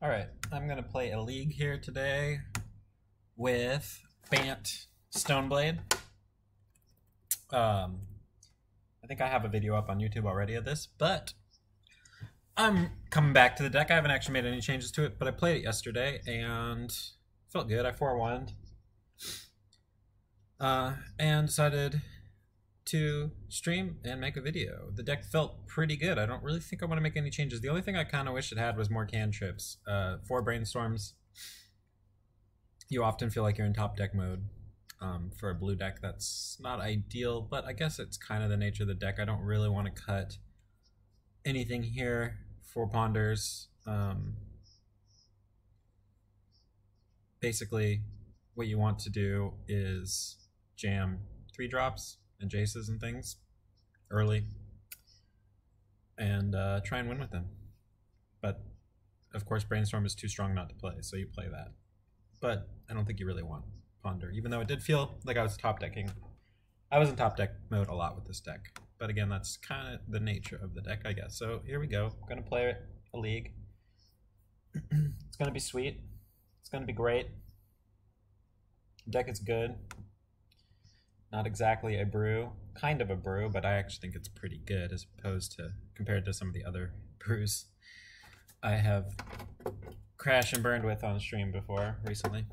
Alright, I'm going to play a league here today with Bant Stoneblade. I think I have a video up on YouTube already of this, but I'm coming back to the deck. I haven't actually made any changes to it, but I played it yesterday and felt good. I 4-1'd. And decided to stream and make a video. The deck felt pretty good. I don't really think I want to make any changes. The only thing I kind of wish it had was more cantrips. 4 brainstorms. You often feel like you're in top deck mode. For a blue deck, that's not ideal, but I guess it's kind of the nature of the deck. I don't really want to cut anything here for ponders. Basically, what you want to do is jam 3 drops and Jaces and things early and try and win with them. But of course Brainstorm is too strong not to play, so you play that. But I don't think you really want Ponder, even though it did feel like I was top decking. I was in top deck mode a lot with this deck, but again, that's kind of the nature of the deck, I guess. So here we go. I'm gonna play a league. It's gonna be sweet. It's gonna be great. The deck is good. Not exactly a brew, kind of a brew, but I actually think it's pretty good as opposed to, compared to some of the other brews I have crashed and burned with on stream before recently.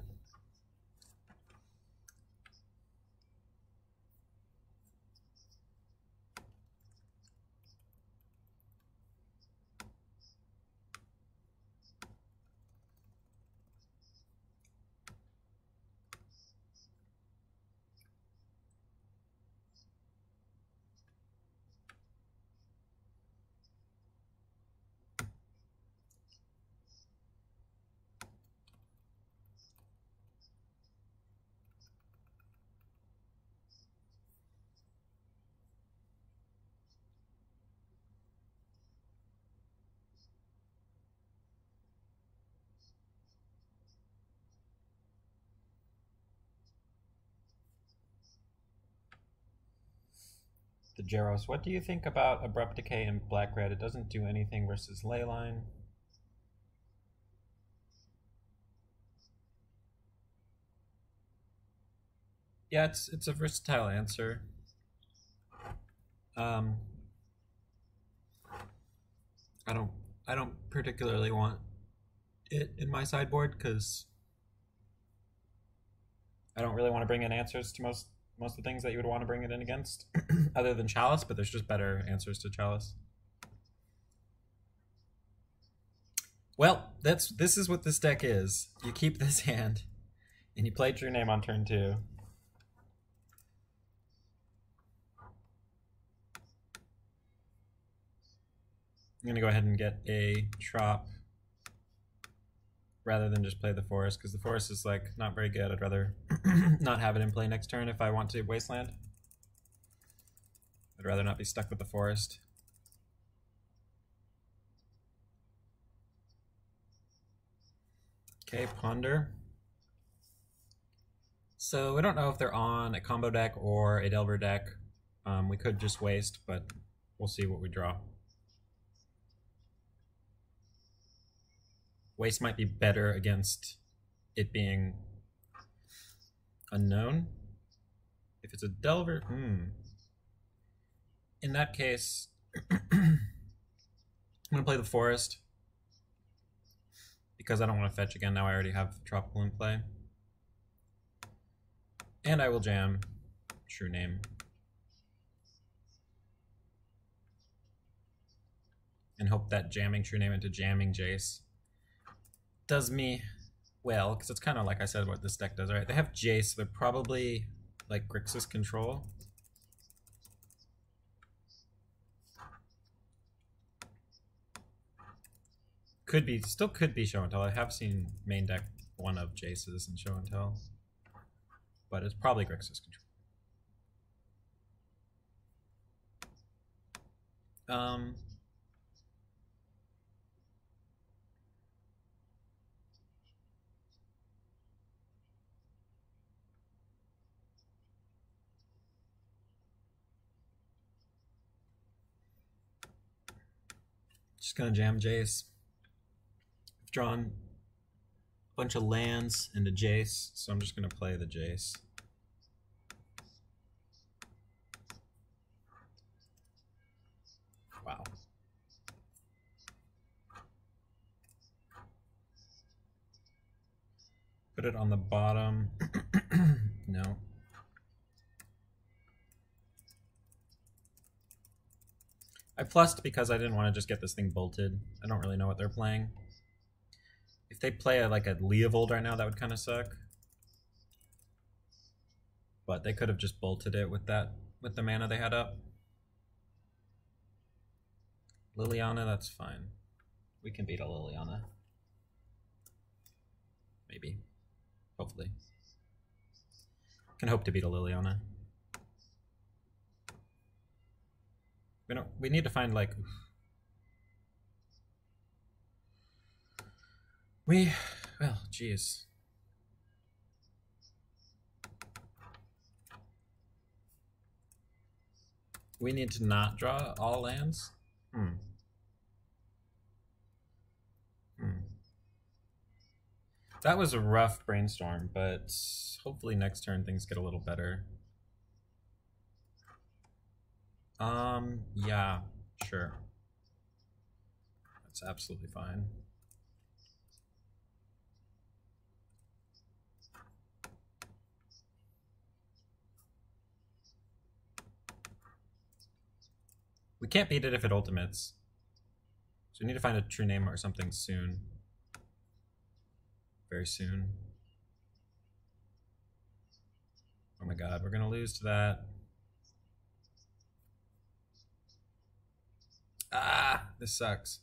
The Jaros, what do you think about Abrupt Decay and Black Red? It doesn't do anything versus Leyline. Yeah, it's a versatile answer. I don't particularly want it in my sideboard because I don't really want to bring in answers to most of the things that you would want to bring it in against, other than Chalice, but there's just better answers to Chalice. Well, this is what this deck is. You keep this hand, and you play True Name on turn 2. I'm going to go ahead and get a Trop rather than just play the Forest, because the Forest is like not very good. I'd rather not have it in play next turn if I want to Wasteland. I'd rather not be stuck with the Forest. Okay, Ponder. So we don't know if they're on a combo deck or a Delver deck. We could just waste, but we'll see what we draw. Waste might be better against it being unknown. If it's a Delver, in that case, I'm gonna play the Forest because I don't want to fetch again. Now I already have Tropical in play. And I will jam True Name. And hope that jamming True Name into jamming Jace does me well, because it's kind of like I said what this deck does, right? They have Jace, they're probably like Grixis control. Could be, still could be Show and Tell. I have seen main deck one of Jaces and Show and Tell, but it's probably Grixis control. Just gonna jam Jace. drawn a bunch of lands and a Jace, so I'm just going to play the Jace. Wow. Put it on the bottom. No. I plussed because I didn't want to just get this thing bolted. I don't really know what they're playing. If they play like a Leovold right now, that would kind of suck. But they could have just bolted it with the mana they had up. Liliana, that's fine. We can beat a Liliana. Maybe. Hopefully. Can hope to beat a Liliana. We need to find like well, geez. We need to not draw all lands? That was a rough brainstorm, but hopefully next turn things get a little better. Yeah, sure. That's absolutely fine. We can't beat it if it ultimates. So we need to find a true name or something soon. Very soon. Oh my god, we're gonna lose to that. Ah, this sucks.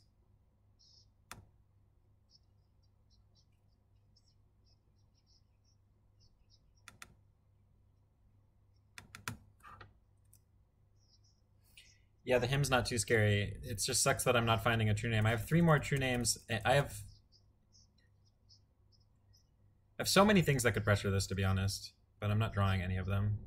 Yeah, the hymn's not too scary. It just sucks that I'm not finding a true name. I have 3 more true names. I have so many things that could pressure this, to be honest, but I'm not drawing any of them.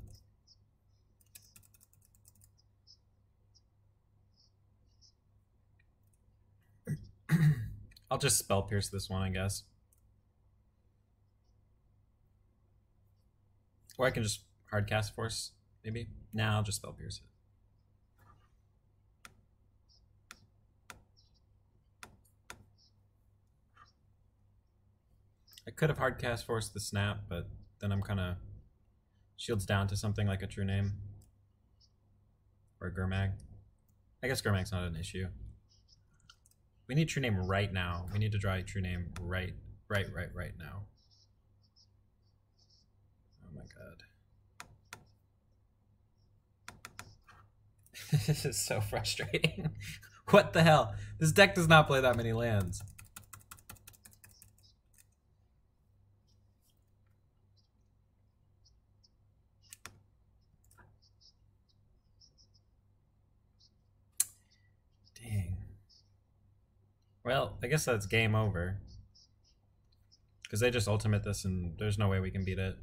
I'll just spell pierce this one, I guess. Or I can just hard cast force, maybe. Nah, I'll just spell pierce it. I could have hard cast force the snap, but then I'm kind of shields down to something like a true name or a Gurmag. I guess Gurmag's not an issue. We need true name right now. We need to draw a true name right now. Oh my god. This is so frustrating. What the hell? This deck does not play that many lands. Dang. Well, I guess that's game over. Because they just ultimate this and there's no way we can beat it.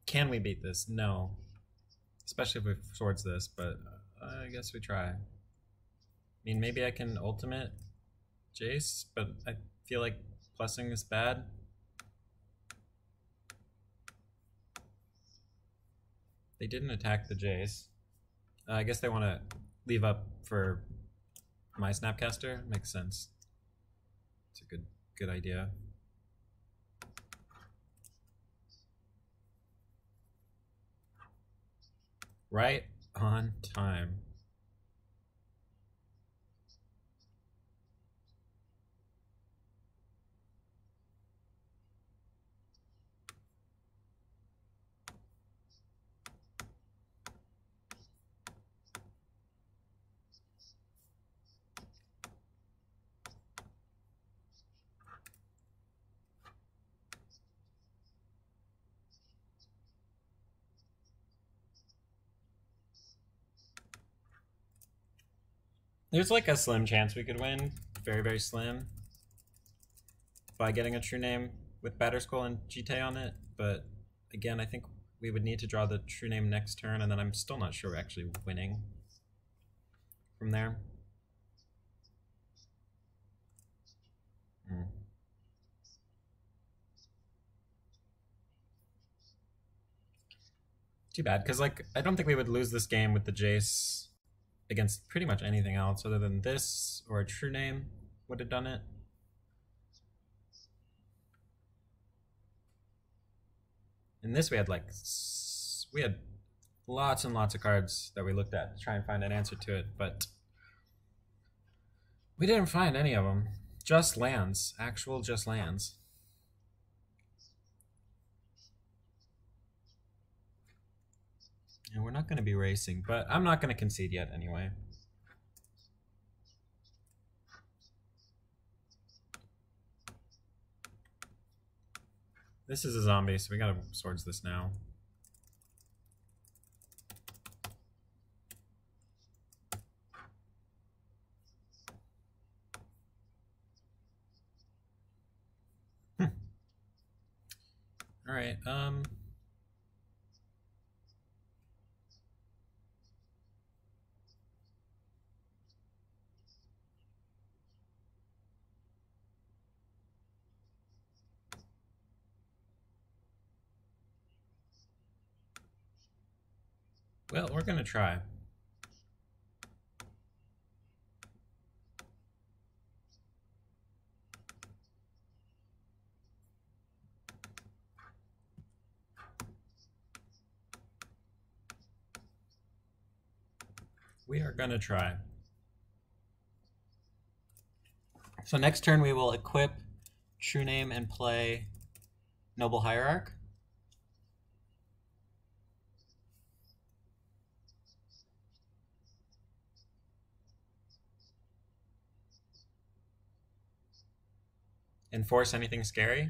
Can we beat this? No. Especially if we swords this, but I guess we try. I mean, maybe I can ultimate Jace, but I feel like plussing is bad. They didn't attack the Jace. I guess they want to leave up for my Snapcaster. Makes sense. It's a good idea. Right on time. There's like a slim chance we could win. Very, very slim. by getting a true name with Batterskull and Jite on it, but again, I think we would need to draw the true name next turn, and then I'm still not sure we're actually winning from there. Too bad, because like I don't think we would lose this game with the Jace against pretty much anything else other than this, or a true name would have done it. In this we had lots and lots of cards that we looked at to try and find an answer to it, but we didn't find any of them. Just lands, actual just lands. And we're not going to be racing, but I'm not going to concede yet anyway. This is a zombie, so we gotta swords this now. All right. Well, we're gonna try. We are gonna try. So next turn we will equip True Name and play Noble Hierarch. Enforce anything scary.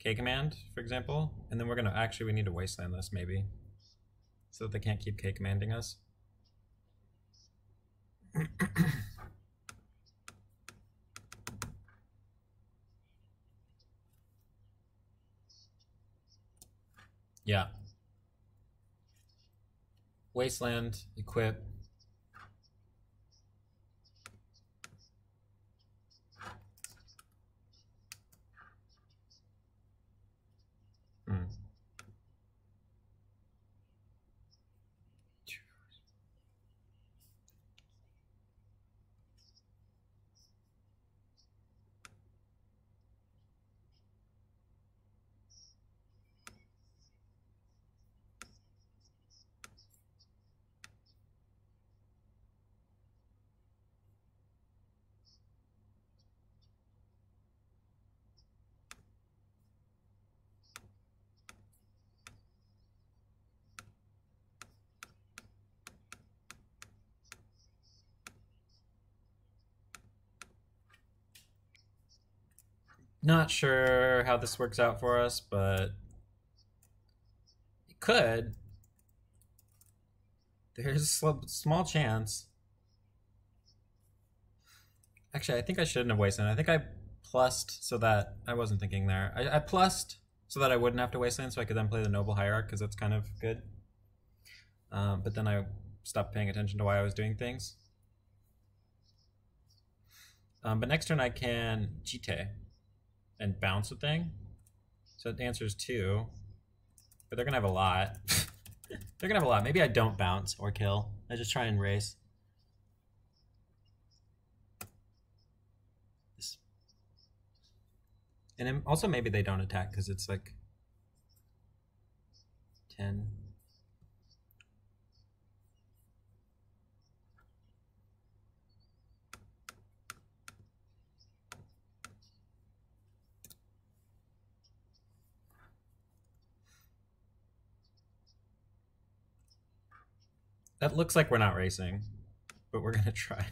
K-Command, for example. And then we're gonna, actually we need to Wasteland this maybe, so that they can't keep K-Commanding us. Yeah. Wasteland, equip. Not sure how this works out for us, but it could. There's a small chance. Actually, I think I shouldn't have wasted. I think I plussed so that I wasn't thinking there. I plussed so that I wouldn't have to wasteland, so I could then play the Noble Hierarch because that's kind of good. But then I stopped paying attention to why I was doing things. But next turn I can Jite and bounce a thing. So the answer is 2. But they're gonna have a lot. They're gonna have a lot. Maybe I don't bounce or kill. I just try and race. And then also maybe they don't attack because it's like 10. That looks like we're not racing, but we're gonna try.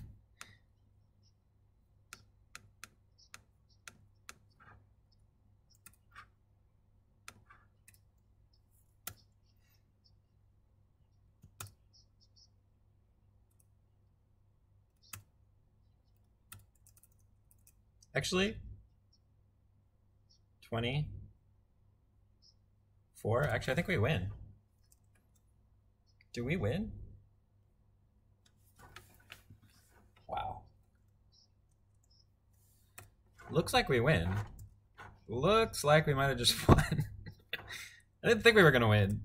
Actually, 24. Actually, I think we win. Do we win? Wow. Looks like we win. Looks like we might have just won. I didn't think we were going to win.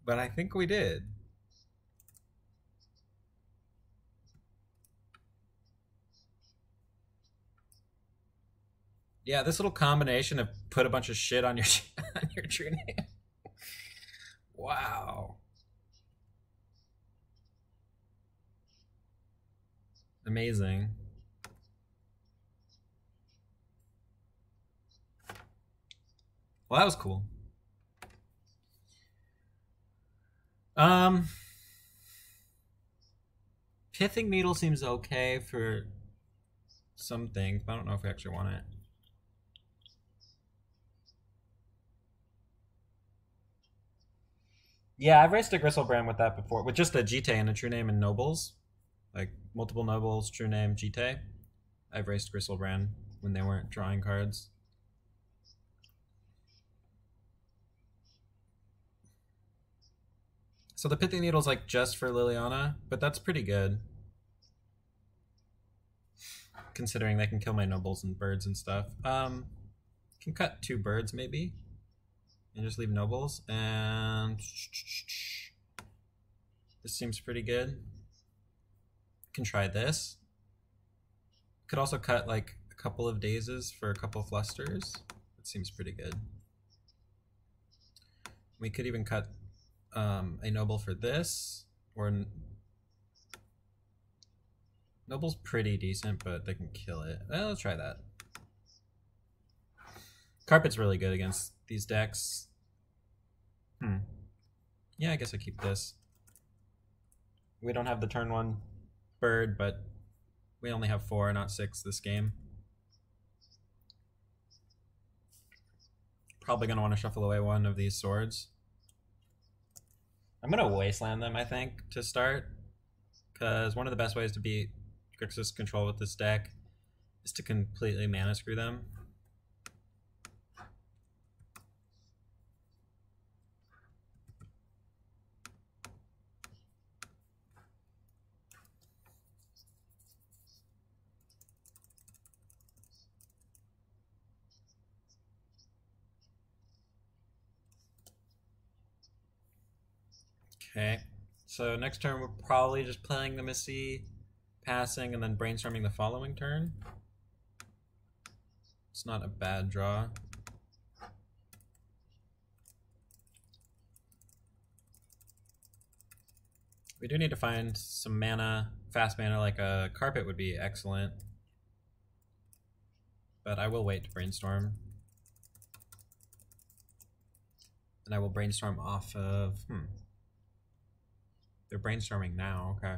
But I think we did. Yeah, this little combination of put a bunch of shit on your on your true name. Wow. Amazing. Well, that was cool. Pithing Needle seems okay for some things, but I don't know if we actually want it. Yeah, I've raced a Gristlebrand with that before, with just a Jite and a true name and nobles. Like multiple nobles, true name, Jite. I've raced Gristlebrand when they weren't drawing cards. So the Pithing Needle's like just for Liliana, but that's pretty good. Considering they can kill my nobles and birds and stuff. Can cut 2 birds maybe. And just leave nobles. And this seems pretty good. Can try this. Could also cut like a couple of dazes for a couple flusters. That seems pretty good. We could even cut a noble for this, or noble's pretty decent, but they can kill it. Well, let's try that. Carpet's really good against these decks. Yeah, I guess I keep this. We don't have the turn 1 bird, but we only have 4, not 6 this game. Probably going to want to shuffle away one of these swords. I'm going to wasteland them, I think, to start. Because one of the best ways to beat Grixis control with this deck is to completely mana screw them. Okay, so next turn we're probably just playing the Missy, passing, and then brainstorming the following turn. It's not a bad draw. We do need to find some mana, fast mana, like a carpet would be excellent. But I will wait to brainstorm. And I will brainstorm off of... They're brainstorming now, okay.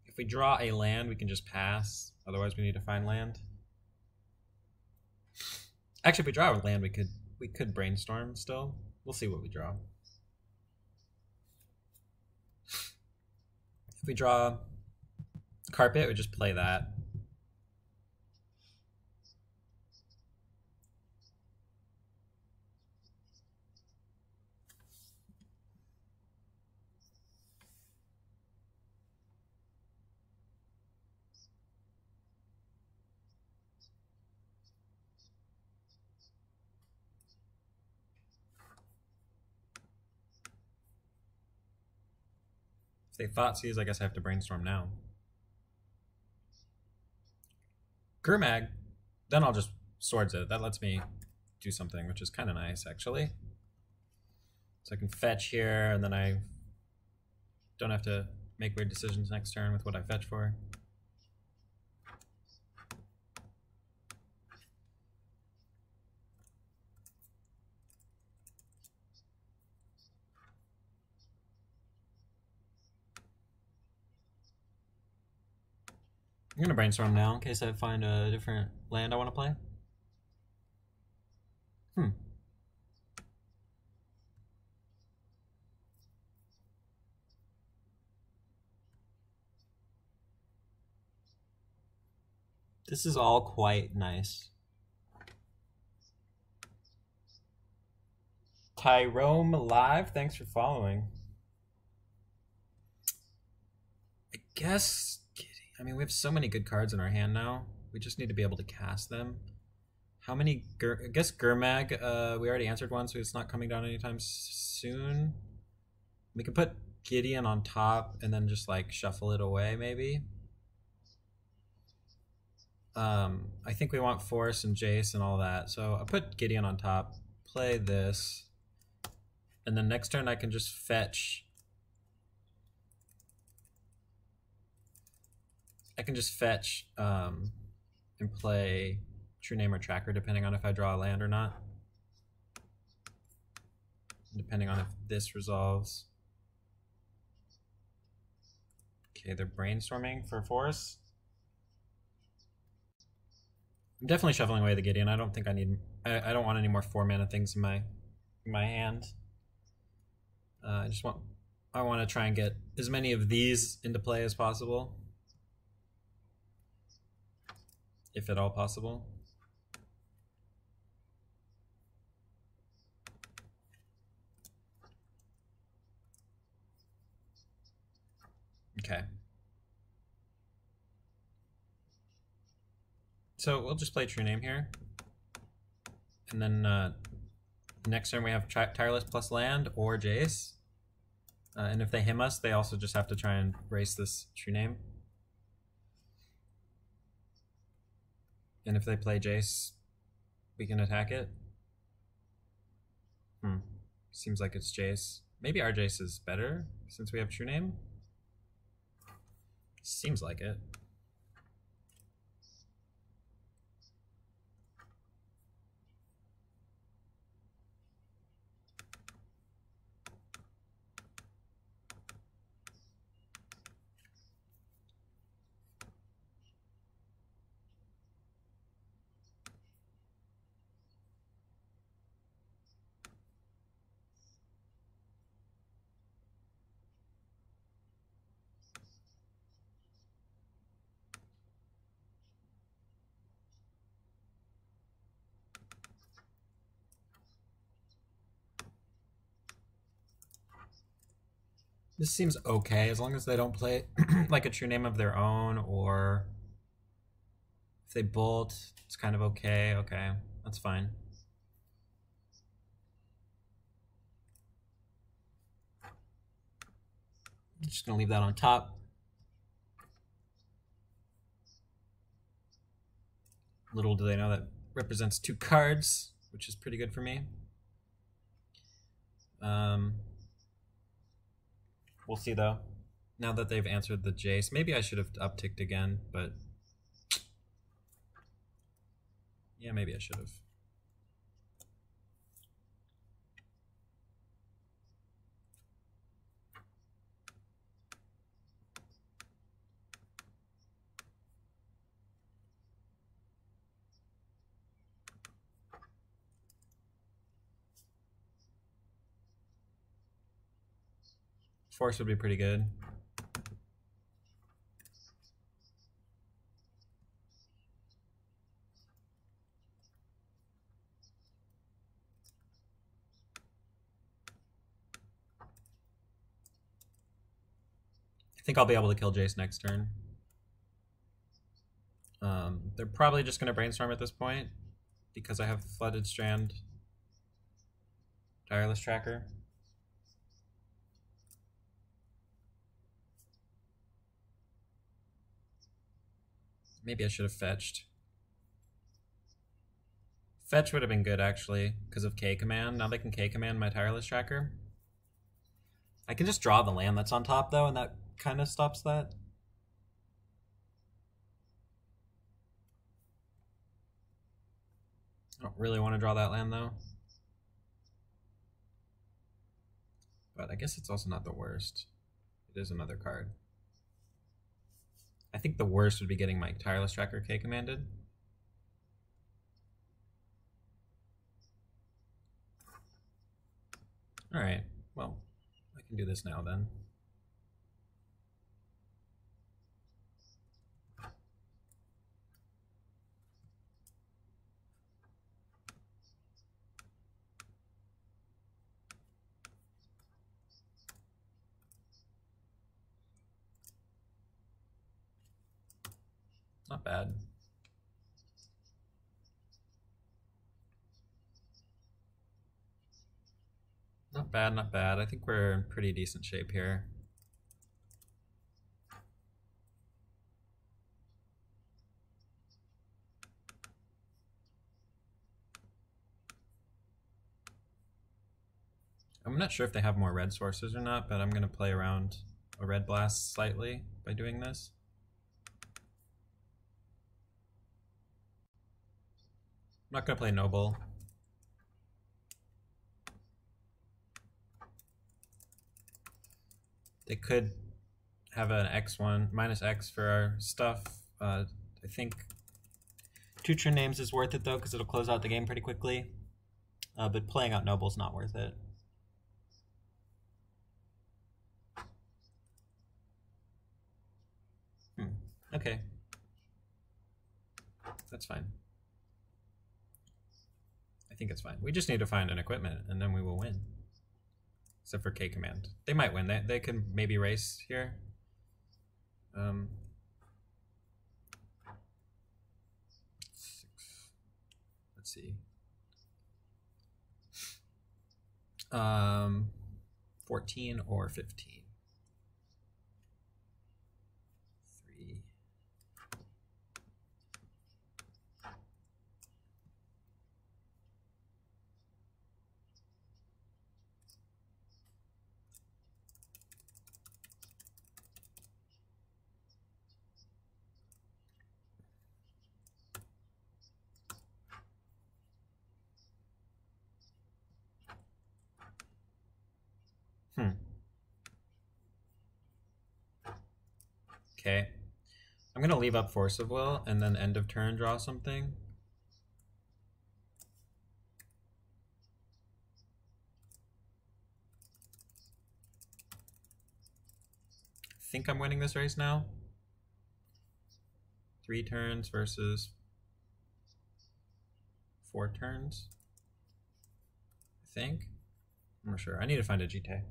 If we draw a land, we can just pass. Otherwise, we need to find land. Actually, if we draw a land, we could brainstorm still. We'll see what we draw. If we draw carpet, we just play that. If they Thoughtseize, I guess I have to brainstorm now. Gurmag, then I'll just swords it. That lets me do something, which is kind of nice, actually. So I can fetch here, and then I don't have to make weird decisions next turn with what I fetch for. I'm gonna brainstorm now in case I find a different land I want to play. This is all quite nice. Tyrone Live, thanks for following. I guess, I mean, we have so many good cards in our hand now. We just need to be able to cast them. How many, I guess Gurmag, we already answered one, so it's not coming down anytime soon. We could put Gideon on top and then just like shuffle it away, maybe. I think we want Force and Jace and all that, so I'll put Gideon on top, play this, and then next turn I can just fetch. I can just fetch and play True Name or Tracker depending on if I draw a land or not. Depending on if this resolves. Okay, they're brainstorming for Force. I'm definitely shuffling away the Gideon. I don't think I need. I don't want any more 4-mana things in my hand. I want to try and get as many of these into play as possible, if at all possible. Okay. So we'll just play True Name here. And then next turn we have Tireless plus land or Jace. And if they him us, they also just have to try and race this True Name. And if they play Jace, we can attack it. Seems like it's Jace. Maybe our Jace is better since we have True Name. Seems like it. This seems okay, as long as they don't play like a True Name of their own, or if they bolt, it's kind of okay. Okay, that's fine. I'm just gonna leave that on top. Little do they know that represents 2 cards, which is pretty good for me. We'll see though. Now that they've answered the Jace, maybe I should have upticked again, but yeah, maybe I should have. Force would be pretty good. I think I'll be able to kill Jace next turn. They're probably just going to brainstorm at this point because I have Flooded Strand, Tireless Tracker. Maybe I should have fetched. Fetch would have been good actually because of K command. Now they can K command my Tireless Tracker. I can just draw the land that's on top though, and that kind of stops that. I don't really want to draw that land though. But I guess it's also not the worst. It is another card. I think the worst would be getting my Tireless Tracker K commanded. Alright, well, I can do this now then. Not bad. Not bad, not bad. I think we're in pretty decent shape here. I'm not sure if they have more red sources or not, but I'm going to play around a red blast slightly by doing this. I'm not going to play Noble. They could have an X1, minus X for our stuff. I think 2 turn names is worth it though, because it'll close out the game pretty quickly. But playing out Noble's not worth it. Okay. That's fine. I think it's fine. We just need to find an equipment, and then we will win. Except for K command. They might win. They can maybe race here. Let's see. 14 or 15. 3. Okay. I'm gonna leave up Force of Will and then end of turn draw something. I think I'm winning this race now. 3 turns versus 4 turns. I think. I'm not sure. I need to find a GT.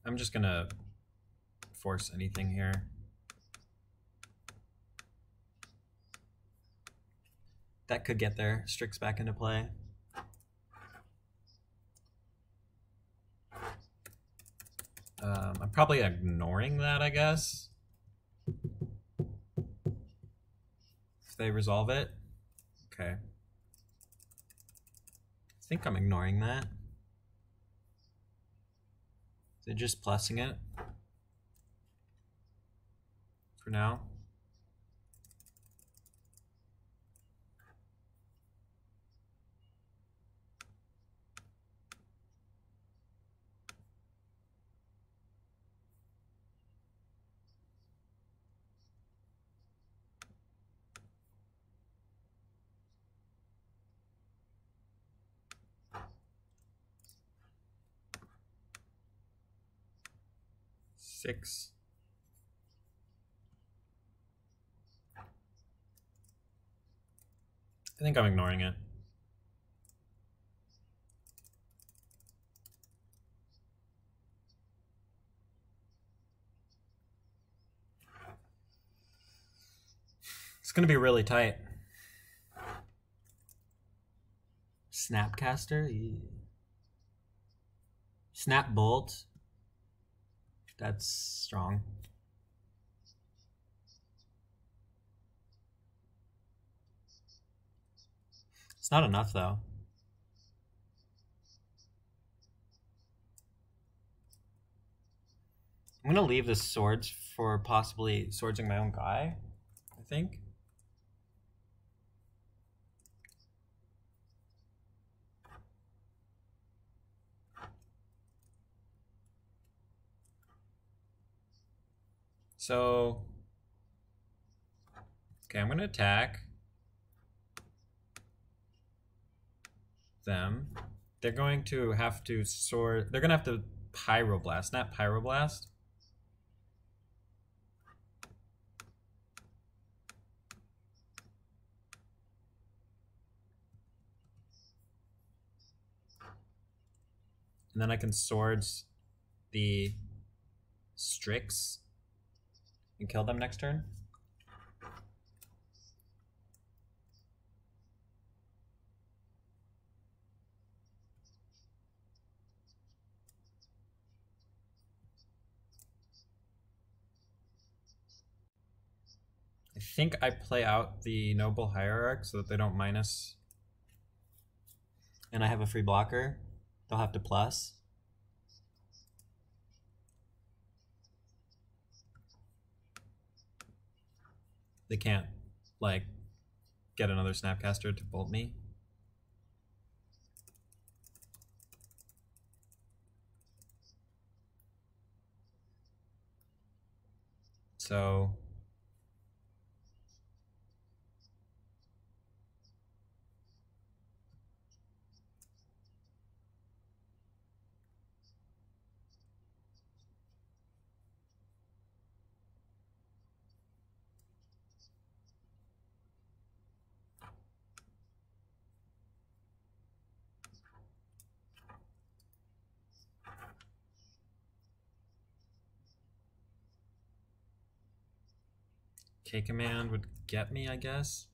I'm just gonna force anything here. That could get there. Strix back into play. I'm probably ignoring that, I guess. If they resolve it. Okay. I think I'm ignoring that. They're just plussing it for now. Six. I think I'm ignoring it. It's gonna be really tight. Snapcaster? Yeah. Snap Bolt. That's strong. It's not enough though. I'm gonna leave the swords for possibly swordsing my own guy, I think. So, okay, I'm gonna attack them. They're going to have to sword. They're gonna have to pyroblast, not pyroblast. And then I can swords the Strix and kill them next turn. I think I play out the Noble Hierarch so that they don't minus. And I have a free blocker. They'll have to plus. They can't, like, get another Snapcaster to bolt me. So K command would get me, I guess.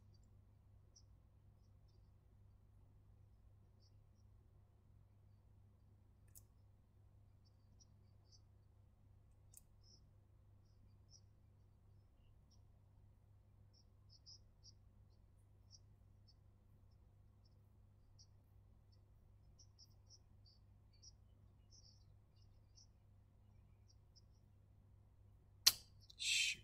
Shoot.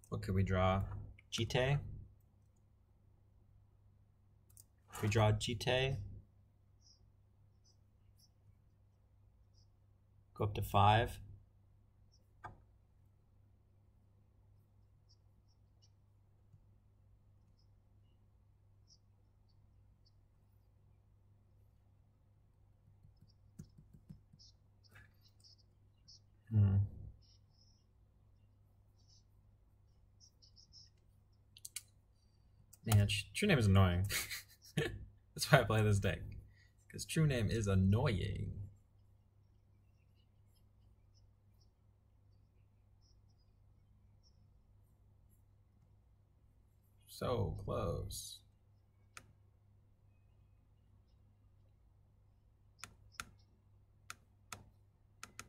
What could we draw? Jite? If we draw Jite, go up to 5. Man, True Name is annoying. That's why I play this deck. Because True Name is annoying. So close.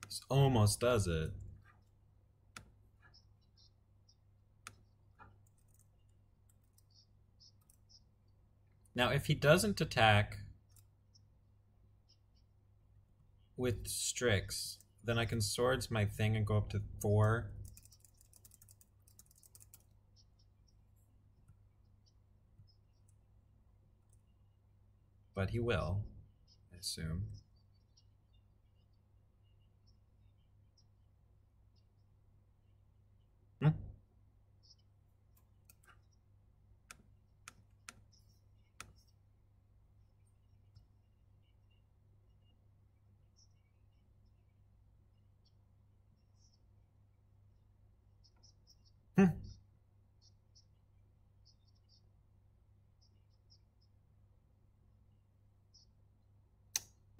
This almost does it. Now, if he doesn't attack with Strix, then I can swords my thing and go up to 4. But he will, I assume.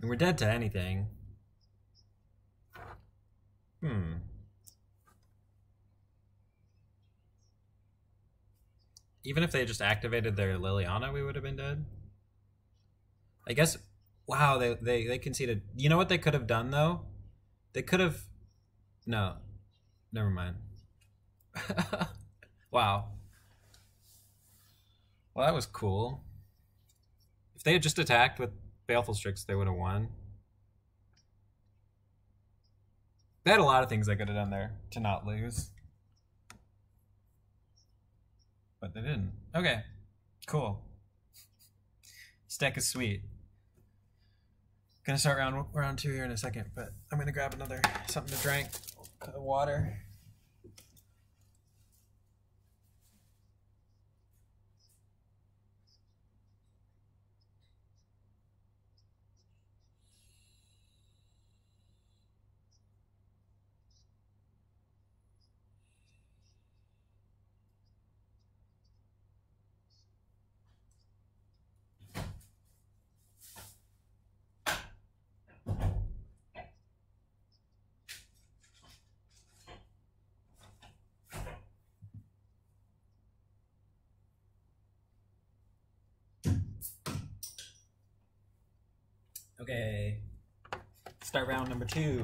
And we're dead to anything. Even if they just activated their Liliana, we would have been dead. I guess. Wow, they conceded. You know what they could have done though? They could have. No, never mind. Wow. Well, that was cool. If they had just attacked with Baleful Strix, they would have won. They had a lot of things they could have done there to not lose. But they didn't. Okay, cool. This deck is sweet. Gonna start round 2 here in a second, but I'm gonna grab another something to drink. Water. Okay. Start round number 2.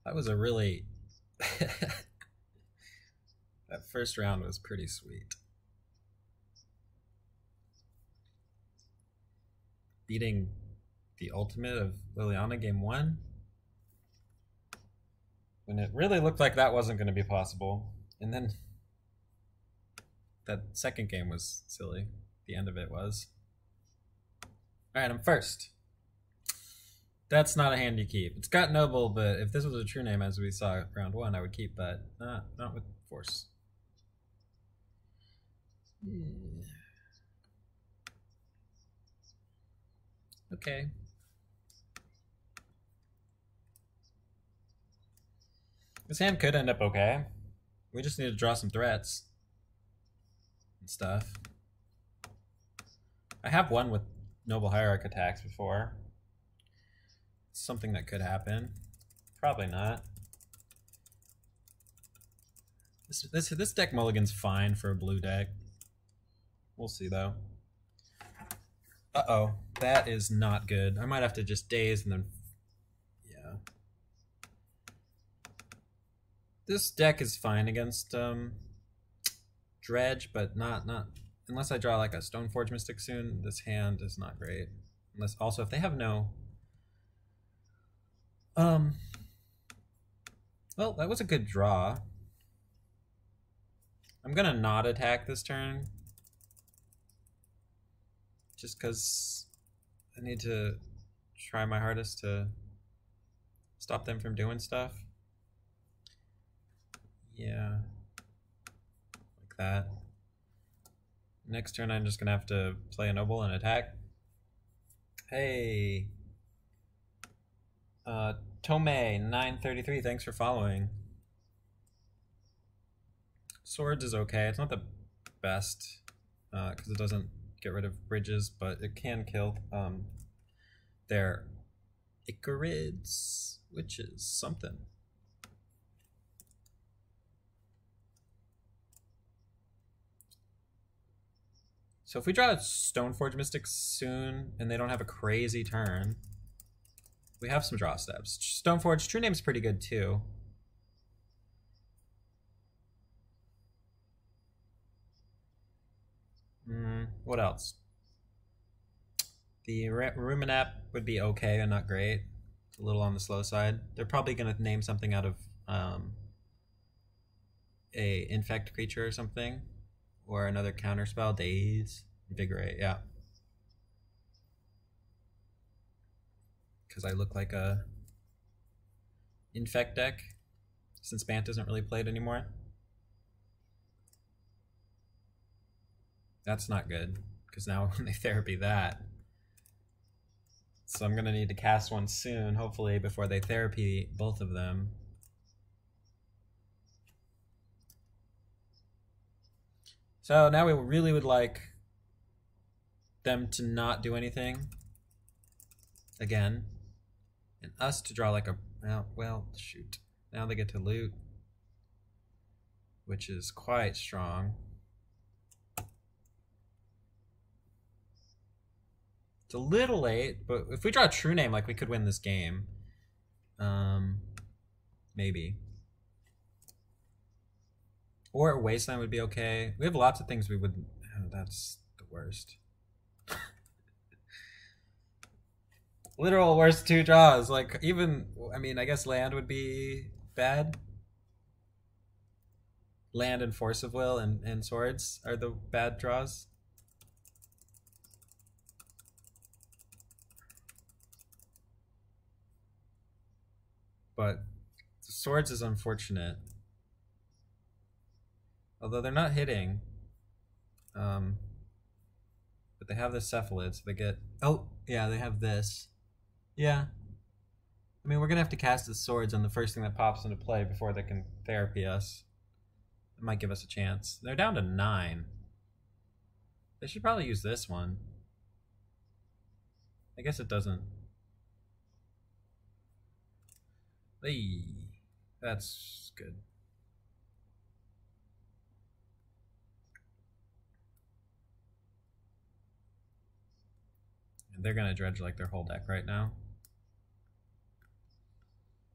That was a really... that first round was pretty sweet. Beating the ultimate of Liliana game 1? When it really looked like that wasn't going to be possible. And then that second game was silly. The end of it was. Alright, I'm first. That's not a hand you keep. It's got noble, but if this was a true name as we saw round 1, I would keep that. Not with force. Okay. This hand could end up okay. We just need to draw some threats and stuff. I have won with Noble Hierarch attacks before. It's something that could happen. Probably not. This deck mulligan's fine for a blue deck. We'll see though. Uh-oh, that is not good. I might have to just daze and then... yeah. This deck is fine against Dredge, but not unless I draw like a Stoneforge Mystic soon. This hand is not great. Unless also if they have no... well, that was a good draw. I'm gonna not attack this turn. Just because I need to try my hardest to stop them from doing stuff. Yeah. Like that. Next turn I'm just gonna have to play a noble and attack. Hey. Tome933, thanks for following. Swords is okay. It's not the best because it doesn't get rid of bridges, but it can kill their Icarids, which is something. So if we draw a Stoneforge Mystic soon and they don't have a crazy turn, we have some draw steps. Stoneforge, true name's pretty good too. What else? The Ruminap would be okay and not great. It's a little on the slow side. They're probably going to name something out of a infect creature or something. Or another counterspell. Daze. Invigorate, yeah. Because I look like a infect deck. Since Bant isn't really played anymore. That's not good, because now when they therapy that. So I'm going to need to cast one soon, hopefully, before they therapy both of them. So now we really would like them to not do anything. Again. And us to draw like a... well, shoot. Now they get to loot. Which is quite strong. It's a little late, but if we draw a true name, like we could win this game. Maybe. Or a wasteland would be okay. We have lots of things we would... oh, that's the worst. Literal worst 2 draws. Like, even... I mean, I guess land would be bad. Land and Force of Will and swords are the bad draws. But the swords is unfortunate. Although they're not hitting. But they have the cephalid, so they get... Oh, yeah, they have this. Yeah. I mean, we're going to have to cast the swords on the first thing that pops into play before they can therapy us. It might give us a chance. They're down to 9. They should probably use this one. I guess it doesn't. Hey, that's good. And they're going to dredge like their whole deck right now.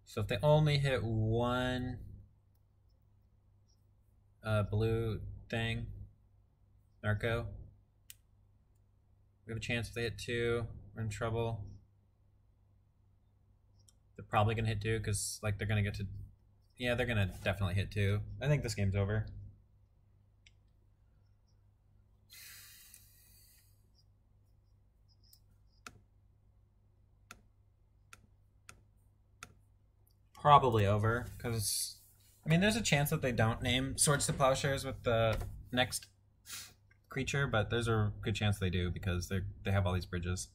So if they only hit one blue thing, Narco, we have a chance. If they hit 2, we're in trouble. They're probably going to hit 2 because like they're going to get to... Yeah, they're going to definitely hit 2. I think this game's over. Probably over, because I mean there's a chance that they don't name Swords to Plowshares with the next creature, but there's a good chance they do because they have all these bridges.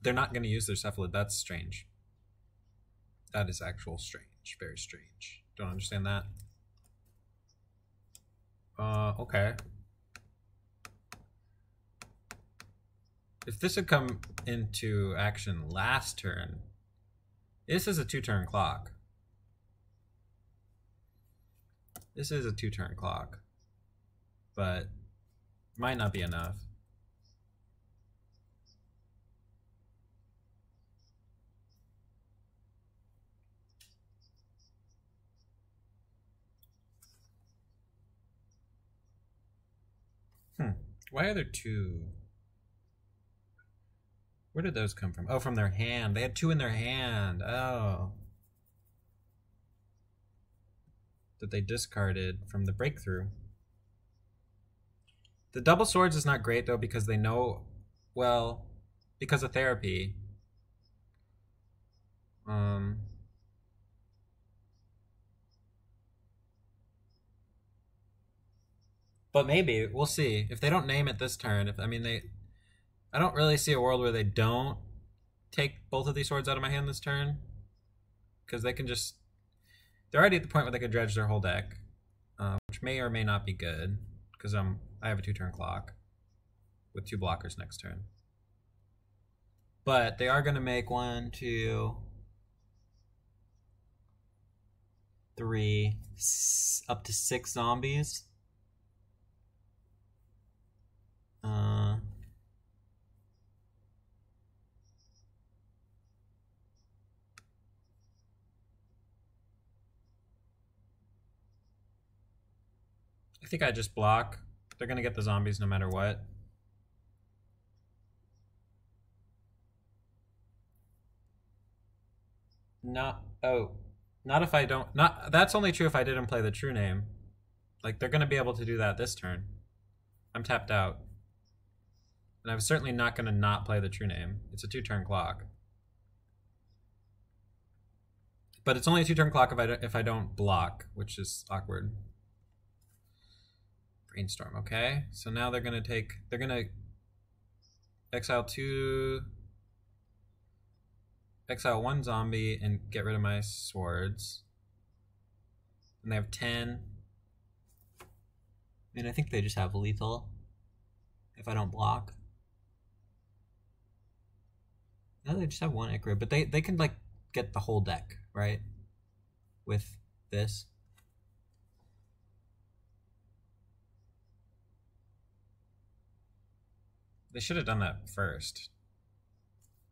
They're not going to use their cephalid. That's strange. That is actual strange. Very strange. Don't understand that. Okay. If this had come into action last turn, this is a 2-turn clock. This is a 2-turn clock, but might not be enough. Why are there 2? Where did those come from? Oh, from their hand. They had 2 in their hand. Oh. That they discarded from the breakthrough. The double swords is not great, though, because they know... Well, because of therapy. But maybe. We'll see. If they don't name it this turn, I don't really see a world where they don't take both of these swords out of my hand this turn. Because they can just... They're already at the point where they could dredge their whole deck. Which may or may not be good. Because I have a 2-turn clock. With 2 blockers next turn. But they are going to make 1, 2, 3, up to 6 zombies. I think I just block. They're going to get the zombies no matter what. Not if I don't... That's only true if I didn't play the true name. Like, they're going to be able to do that this turn. I'm tapped out. And I'm certainly not going to not play the true name. It's a 2-turn clock. But it's only a 2-turn clock if I don't block, which is awkward. Brainstorm, okay. So now they're going to exile 2... Exile 1 zombie and get rid of my swords. And they have 10. And I think they just have lethal if I don't block. No, they just have 1 Ichor, but they can like get the whole deck, right? With this. They should have done that first.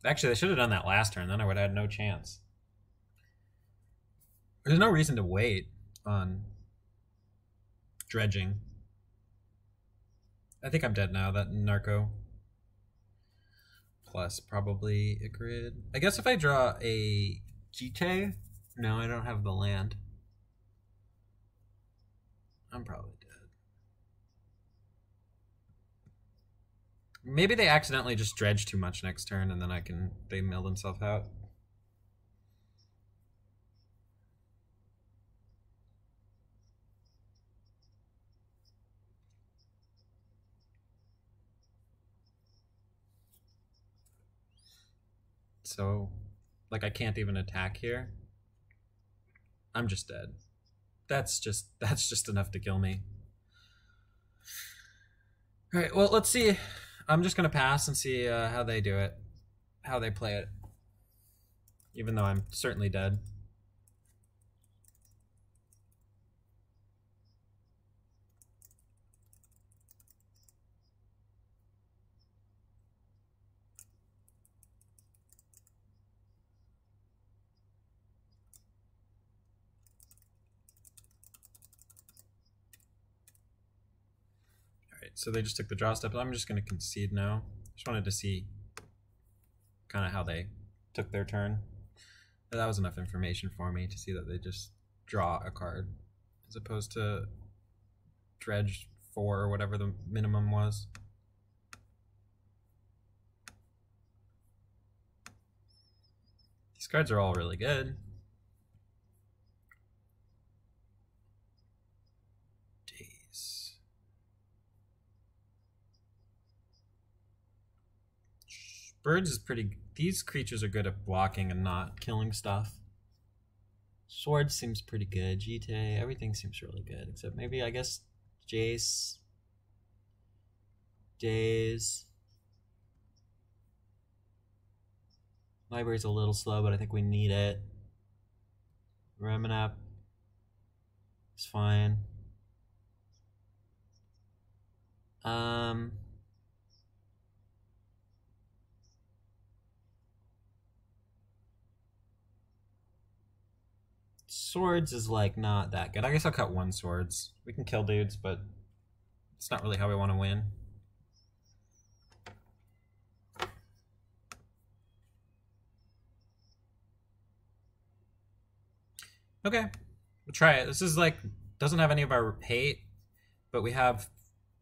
Actually, they should have done that last turn, then I would have had no chance. There's no reason to wait on dredging. I think I'm dead now, that Narco. Plus probably Icarid. I guess if I draw a Jite... No, I don't have the land. I'm probably dead. Maybe they accidentally just dredge too much next turn, and then they mill themselves out. So, like, I can't even attack here. I'm just dead. That's just enough to kill me. All right, well, let's see. I'm just gonna pass and see how they do it, how they play it. Even though I'm certainly dead. So they just took the draw step. I'm just going to concede now. Just wanted to see kind of how they took their turn. But that was enough information for me to see that they just draw a card as opposed to dredge 4 or whatever the minimum was. These cards are all really good. Birds is pretty... These creatures are good at blocking and not killing stuff. Sword seems pretty good. Jite, everything seems really good. Except maybe, I guess, Jace. Jays. Library's a little slow, but I think we need it. Reminap is fine. Swords is like not that good. I guess I'll cut 1 swords. We can kill dudes, but it's not really how we want to win. Okay, we'll try it. This is like, doesn't have any of our hate, but we have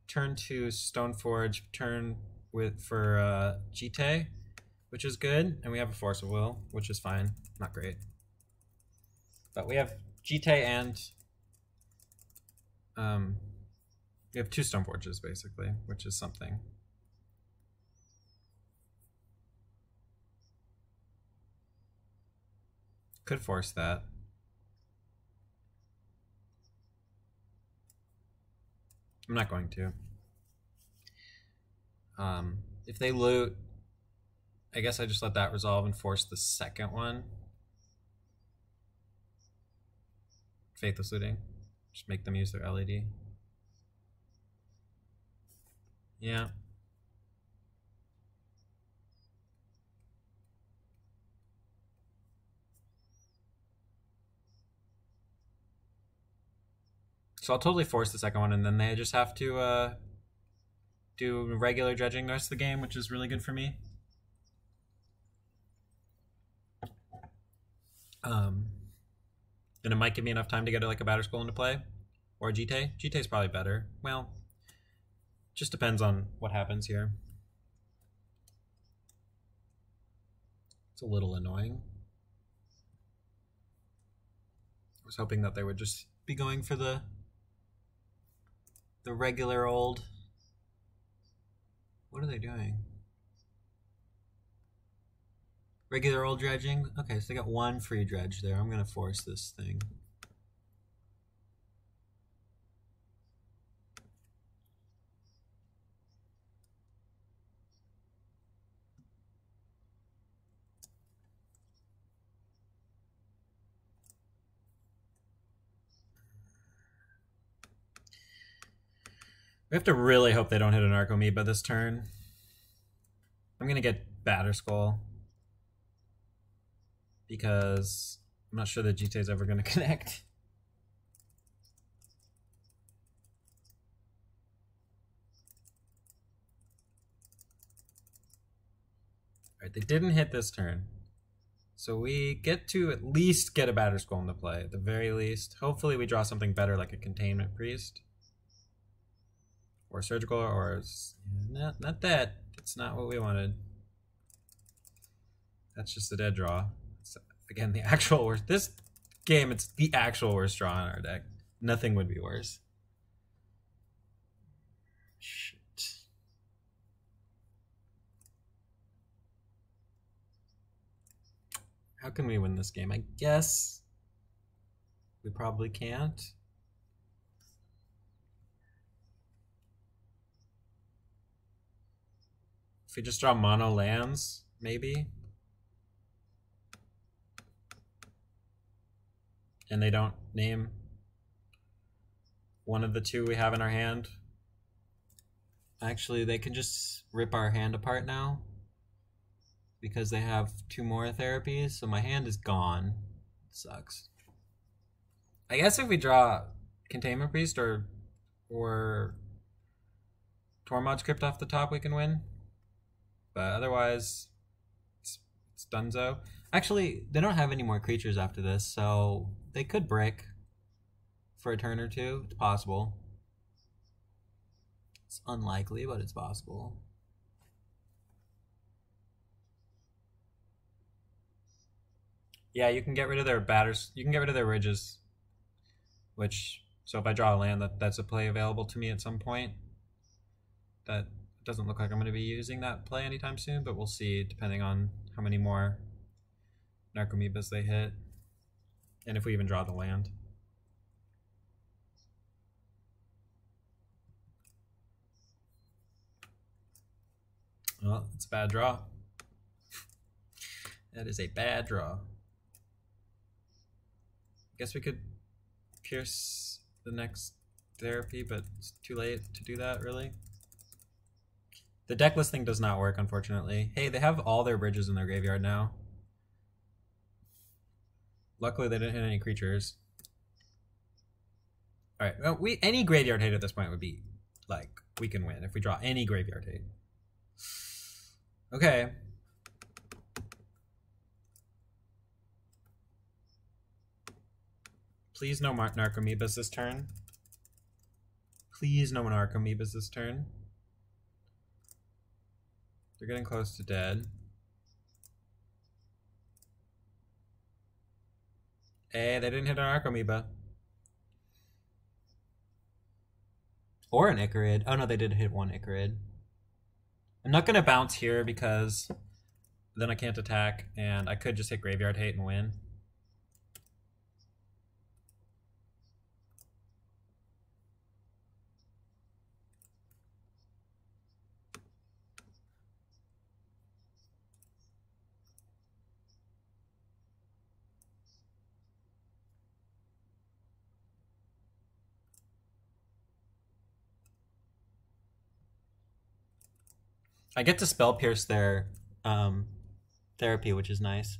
turn 2 Stoneforge, turn for Jite, which is good, and we have a Force of Will, which is fine. Not great. But we have Jite and we have 2 Stoneforges basically, which is something. Could force that. I'm not going to. If they loot, I guess I just let that resolve and force the second one. Faithless looting. Just make them use their LED. Yeah. So I'll totally force the second one, and then they just have to do regular dredging the rest of the game, which is really good for me. And it might give me enough time to get like a Batterskull into play. Or Jite. Jite's probably better. Well, just depends on what happens here. It's a little annoying. I was hoping that they would just be going for the regular old... What are they doing? Regular old dredging? Okay, so they got 1 free dredge there. I'm going to force this thing. We have to really hope they don't hit an Arcomoeba this turn. I'm going to get Batterskull, because I'm not sure that Jite is ever going to connect. Alright, they didn't hit this turn. So we get to at least get a Batter Skull into play, at the very least. Hopefully we draw something better like a Containment Priest. Or Surgical, or... Not that. That's not what we wanted. That's just a dead draw. So, again, the actual worst. This game, it's the actual worst draw in our deck. Nothing would be worse. Shit. How can we win this game? I guess we probably can't. If we just draw mono lands, maybe. And they don't name one of the two we have in our hand. Actually, they can just rip our hand apart now because they have 2 more therapies, so my hand is gone. It sucks. I guess if we draw Containment Priest or Tormod's Crypt off the top, we can win. But otherwise, it's donezo. Actually, they don't have any more creatures after this, so they could brick for a turn or two. It's possible. It's unlikely, but it's possible. Yeah, you can get rid of their batters. You can get rid of their ridges. Which, so if I draw a land, that's a play available to me at some point. That doesn't look like I'm going to be using that play anytime soon, but we'll see depending on how many more Narcomoebas they hit. And if we even draw the land. Well, it's a bad draw. That is a bad draw. Guess we could pierce the next therapy, but it's too late to do that, really. The deck listing does not work, unfortunately. Hey, they have all their bridges in their graveyard now. Luckily, they didn't hit any creatures. All right, well, any graveyard hate at this point would be, like, we can win if we draw any graveyard hate. Okay. Please no Narcomoebas this turn. Please no Narcomoebas this turn. They're getting close to dead. Hey, they didn't hit an Narcomoeba. Or an Icarid. Oh no, they did hit one Icarid. I'm not gonna bounce here because then I can't attack, and I could just hit Graveyard Hate and win. I get to Spell Pierce their therapy, which is nice.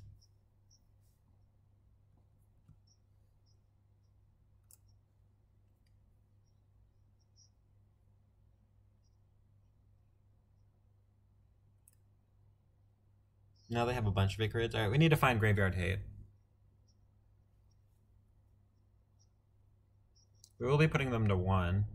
Now they have a bunch of Icarids. Alright, we need to find Graveyard Hate. We will be putting them to 1.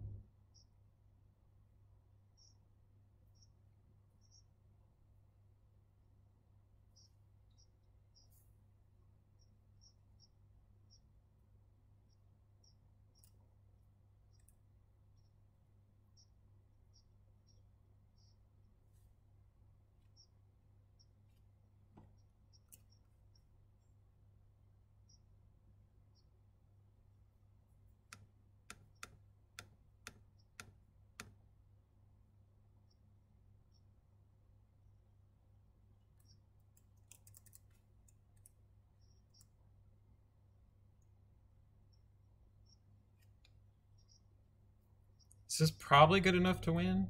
This is probably good enough to win.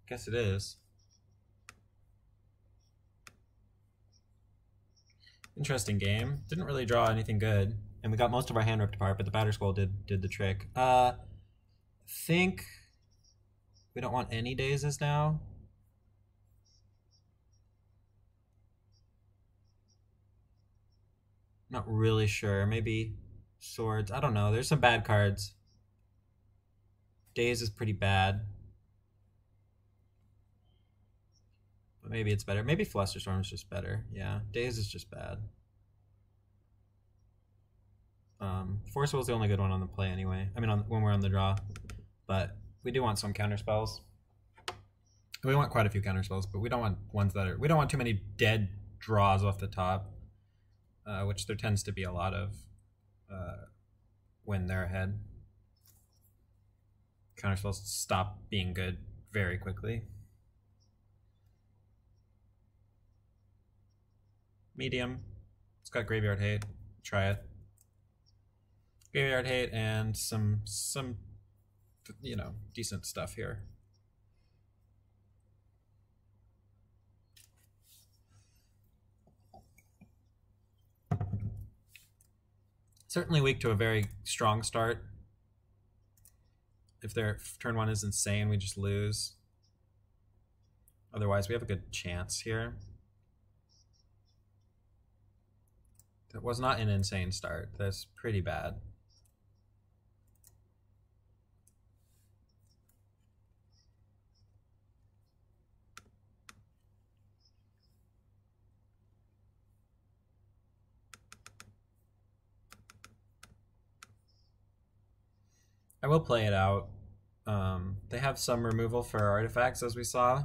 Guess it is. Interesting game. Didn't really draw anything good. And we got most of our hand ripped apart, but the Batter Skull did the trick. Think we don't want any dazes now. Not really sure. Maybe swords. I don't know. There's some bad cards. Daze is pretty bad. But maybe it's better. Maybe Flusterstorm is just better. Yeah, Daze is just bad. Force Will is the only good one on the play anyway. I mean, when we're on the draw. But we do want some counter spells. We want quite a few counter spells, but we don't want ones that are... We don't want too many dead draws off the top, which there tends to be a lot of when they're ahead. Counter spells stop being good very quickly. Medium. It's got Graveyard Hate. Try it. Graveyard Hate and some you know, decent stuff here. Certainly weak to a very strong start. If their turn one is insane, we just lose. Otherwise, we have a good chance here. That was not an insane start. That's pretty bad. I will play it out. They have some removal for artifacts, as we saw,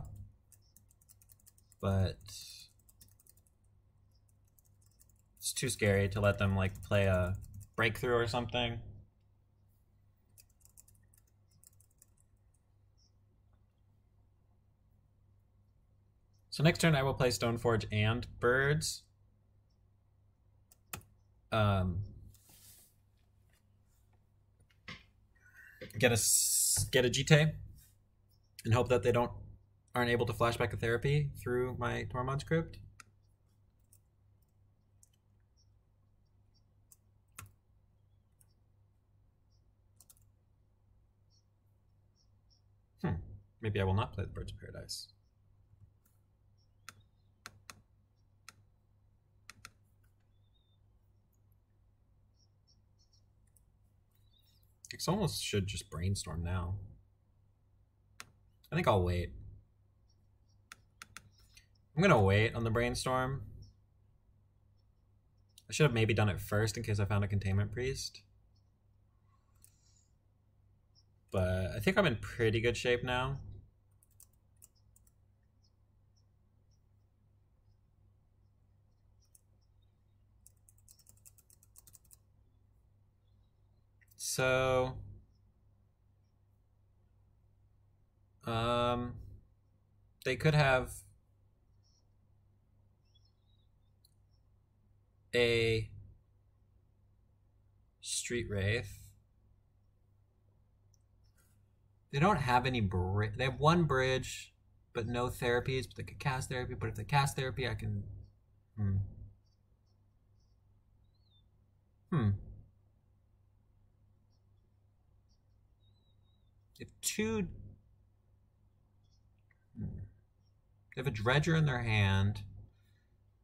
but it's too scary to let them like play a breakthrough or something. So next turn I will play Stoneforge and Birds. Get a GT and hope that they aren't able to flashback a therapy through my Tormod's Crypt. Maybe I will not play the Birds of Paradise. It almost should just brainstorm now. I think I'll wait. I'm gonna wait on the brainstorm. I should have maybe done it first in case I found a Containment Priest. But I think I'm in pretty good shape now. So, they could have a Street Wraith. They don't have any bridge. They have one bridge, but no therapies. But they could cast therapy. But if they cast therapy, I can. They have two. They have a Dredger in their hand.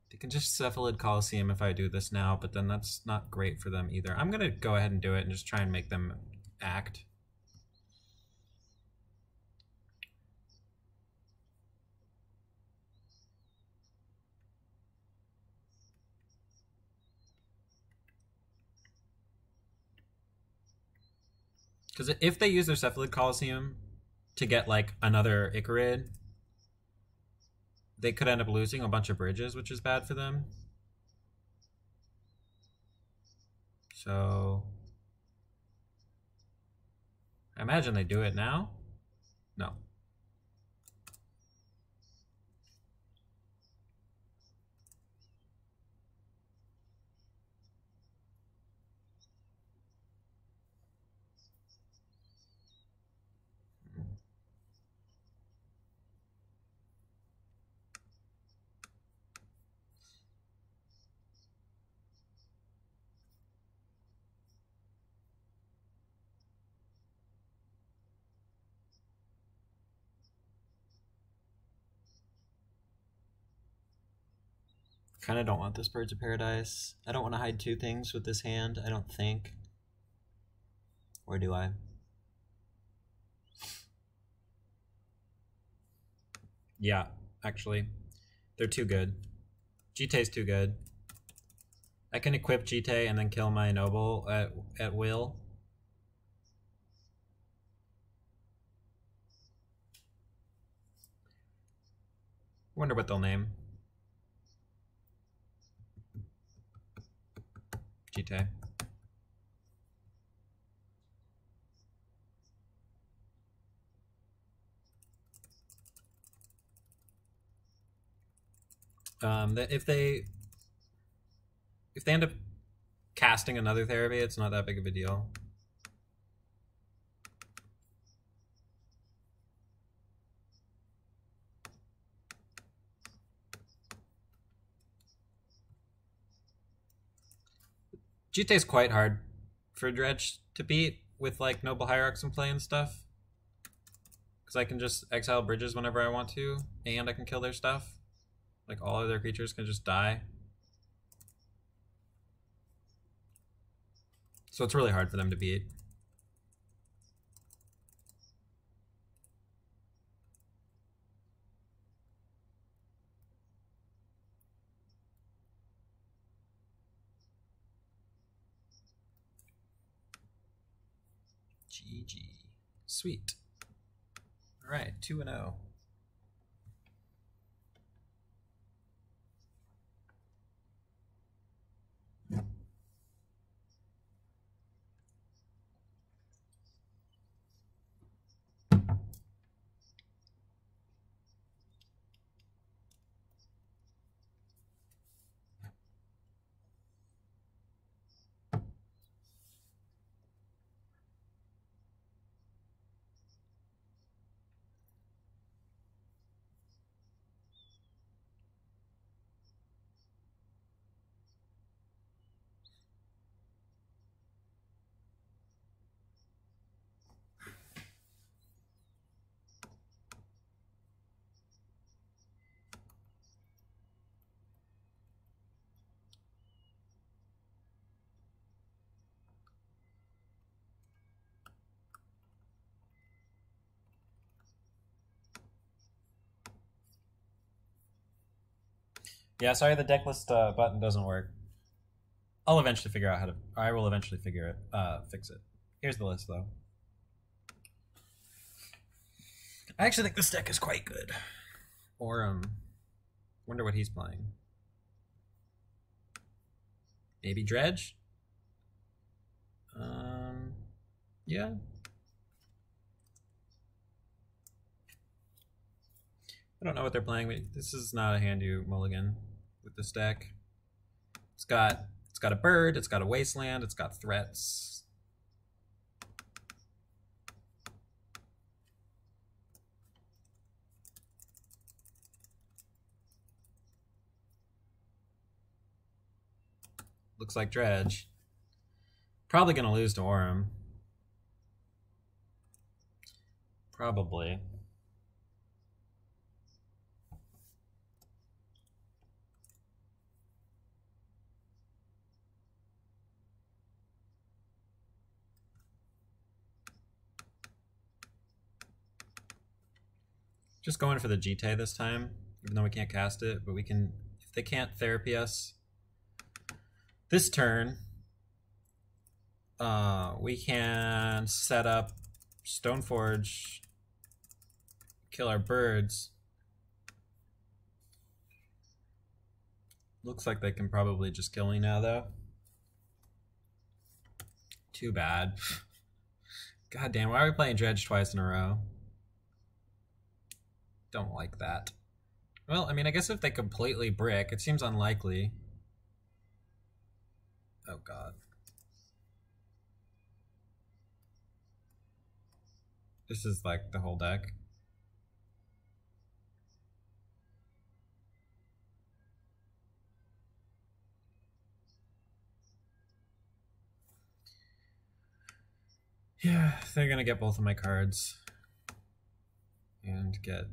They can just Cephalid Coliseum if I do this now, but then that's not great for them either. I'm gonna go ahead and do it and just try and make them act. Because if they use their Cephalid Coliseum to get like another Icarid, they could end up losing a bunch of bridges, which is bad for them. So I imagine they do it now. No. Kind of don't want this Birds of Paradise. I don't want to hide two things with this hand, I don't think. Or do I? Yeah, actually. They're too good. Jite's too good. I can equip Jite and then kill my noble at will. Wonder what they'll name. Jite. If they end up casting another therapy, it's not that big of a deal. GT is quite hard for Dredge to beat with like Noble Hierarchs in play and stuff. Because I can just exile bridges whenever I want to, and I can kill their stuff. Like all of their creatures can just die. So it's really hard for them to beat. GG. Sweet. All right, 2-0. Yeah, sorry the decklist button doesn't work. I'll eventually figure out how to... I will eventually fix it. Here's the list, though. I actually think this deck is quite good. Or, wonder what he's playing. Maybe Dredge? Yeah. I don't know what they're playing, but this is not a hand you mulligan with this deck. It's got a bird, it's got a wasteland, it's got threats. Looks like Dredge. Probably gonna lose to Aurum. Probably. Just going for the Jite this time, even though we can't cast it, but we can, if they can't therapy us this turn, we can set up Stoneforge, kill our birds. Looks like they can probably just kill me now, though. Too bad. God damn, why are we playing Dredge twice in a row? Don't like that. Well, I mean, I guess if they completely brick, it seems unlikely. Oh, God. This is like the whole deck. Yeah, they're gonna get both of my cards. And get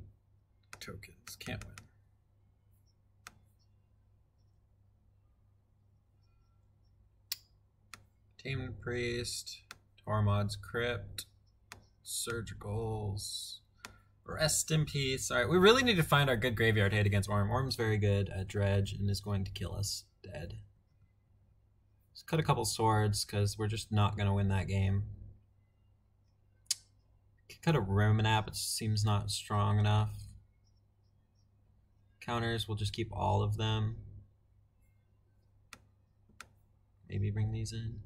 tokens. Can't win. Tamed Priest, Tormod's Crypt, Surgicals, Rest in Peace. Alright, we really need to find our good graveyard hate against Orm. Orm's very good at Dredge and is going to kill us dead. Let's cut a couple swords because we're just not going to win that game. Cut a Ruminap, it seems not strong enough. Counters, we'll just keep all of them. Maybe bring these in.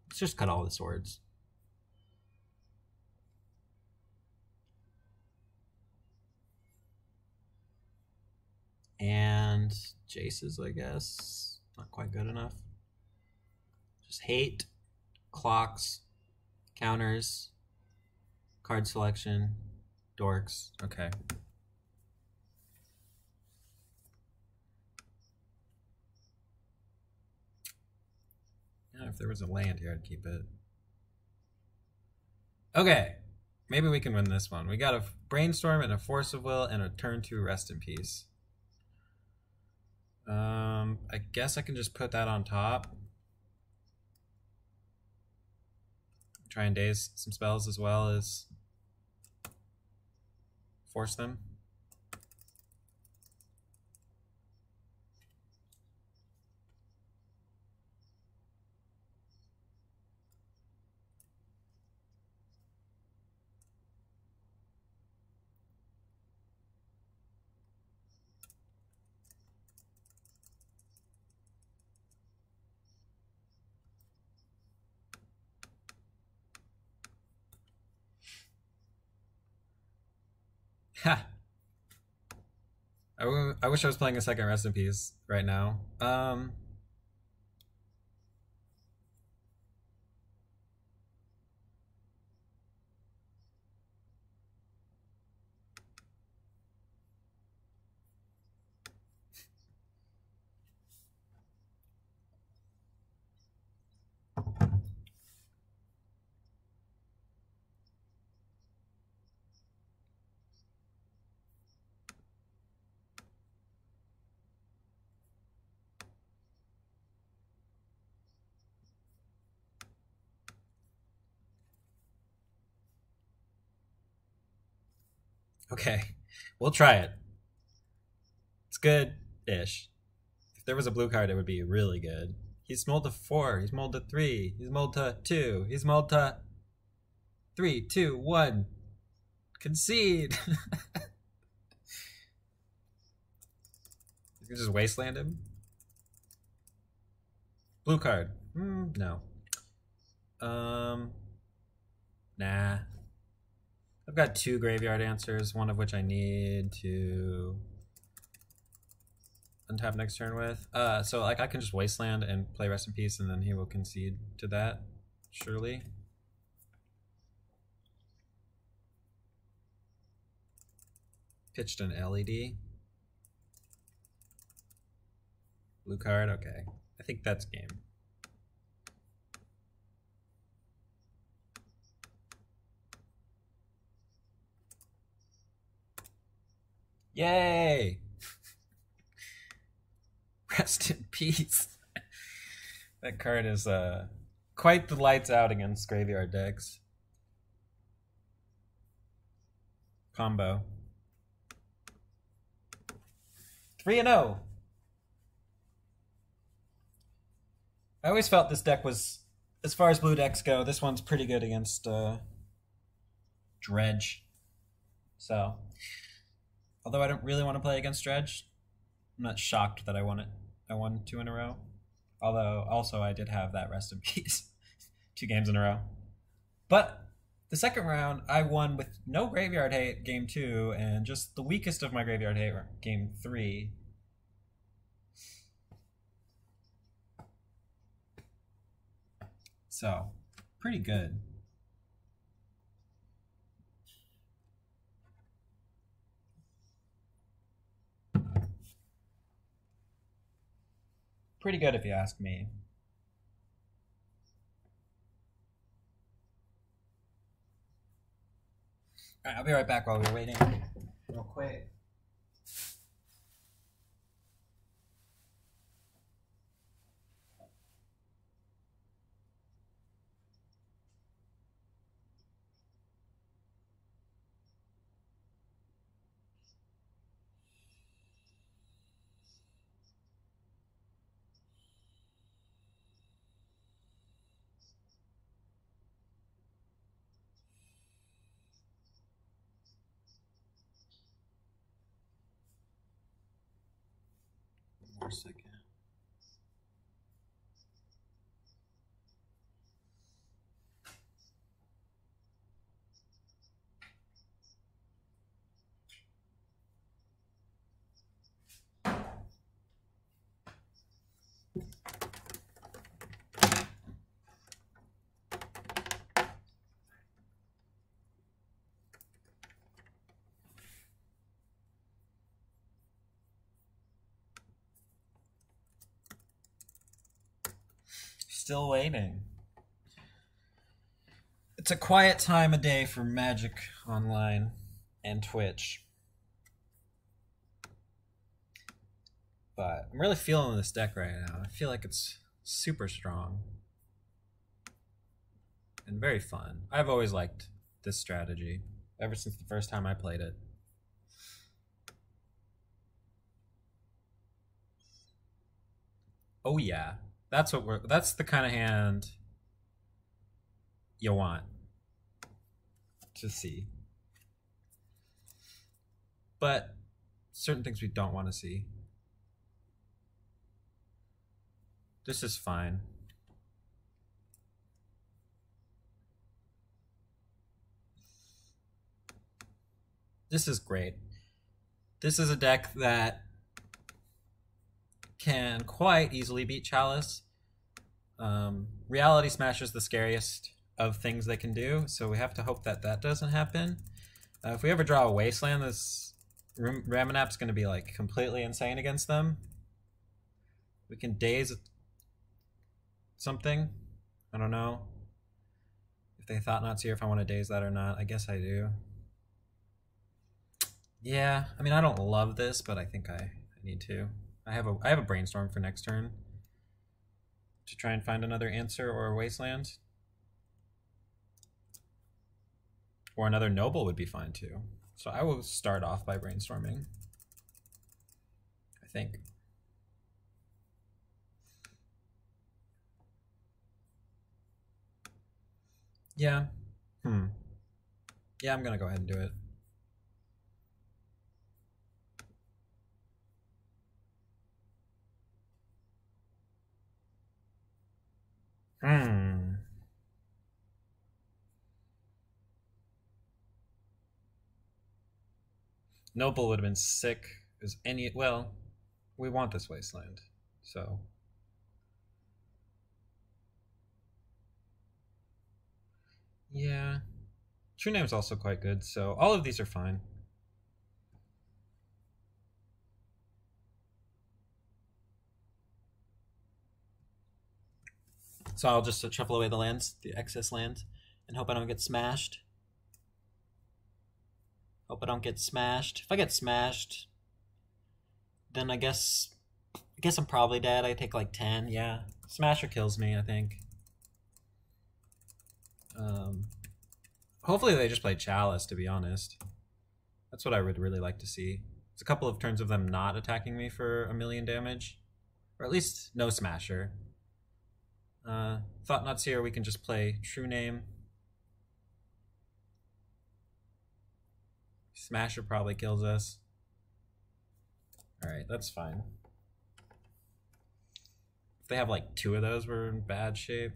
Let's just cut all the swords. And Jace's, I guess. Not quite good enough. Just hate, clocks, counters, card selection, dorks. Okay. Yeah, if there was a land here, I'd keep it. Okay. Maybe we can win this one. We got a Brainstorm and a Force of Will and a turn 2 Rest in Peace. I guess I can just put that on top. Try and daze some spells as well as force them. Ha! I wish I was playing a second Rest in Peace right now. Okay, we'll try it. It's good-ish. If there was a blue card, it would be really good. He's mulled to 4, he's mulled to 3, he's mulled to 2, he's mulled to 3, 2, 1. Concede! You can just wasteland him. Blue card. No. Nah. I've got 2 graveyard answers, one of which I need to untap next turn with. So like I can just wasteland and play Rest in Peace, and then he will concede to that, surely. Pitched an LED. Blue card, okay. I think that's game. Yay! Rest in Peace. That card is quite the lights out against graveyard decks. Combo. 3-0. I always felt this deck was, as far as blue decks go, this one's pretty good against Dredge. So, although I don't really want to play against Dredge, I'm not shocked that I won it. I won 2 in a row. Although, also, I did have that Rest in Peace 2 games in a row. But the second round, I won with no graveyard hate game 2 and just the weakest of my graveyard hate game 3. So, pretty good. Pretty good if you ask me. All right, I'll be right back while we're waiting. Real quick. a second. Still waiting. It's a quiet time of day for Magic Online and Twitch. But I'm really feeling this deck right now. I feel like it's super strong. And very fun. I've always liked this strategy ever since the first time I played it. Oh yeah. That's the kind of hand you want to see. But certain things we don't want to see. This is fine. This is great. This is a deck that can quite easily beat Chalice. Reality Smash is the scariest of things they can do, so we have to hope that that doesn't happen. If we ever draw a Wasteland, this Ramanap's going to be like completely insane against them. We can daze something. I don't know if they thought not to, or if I want to daze that or not. I guess I do. Yeah, I mean, I don't love this, but I think I need to. I have a brainstorm for next turn to try and find another answer or a Wasteland. Or another Noble would be fine too. So I will start off by brainstorming, I think. Yeah. Yeah, I'm gonna go ahead and do it. Noble would have been sick as any. Well, we want this Wasteland, so. Yeah. True Name's also quite good, so all of these are fine. So I'll just shuffle away the lands, the excess lands, and hope I don't get smashed. Hope I don't get smashed. If I get smashed, then I guess I'm probably dead. I take like 10, yeah. Smasher kills me, I think. Hopefully they just play Chalice, to be honest. That's what I would really like to see. It's a couple of turns of them not attacking me for 1,000,000 damage. Or at least no Smasher. Thought Not Seer, we can just play True Name. Smasher probably kills us. Alright, that's fine. If they have like 2 of those, we're in bad shape.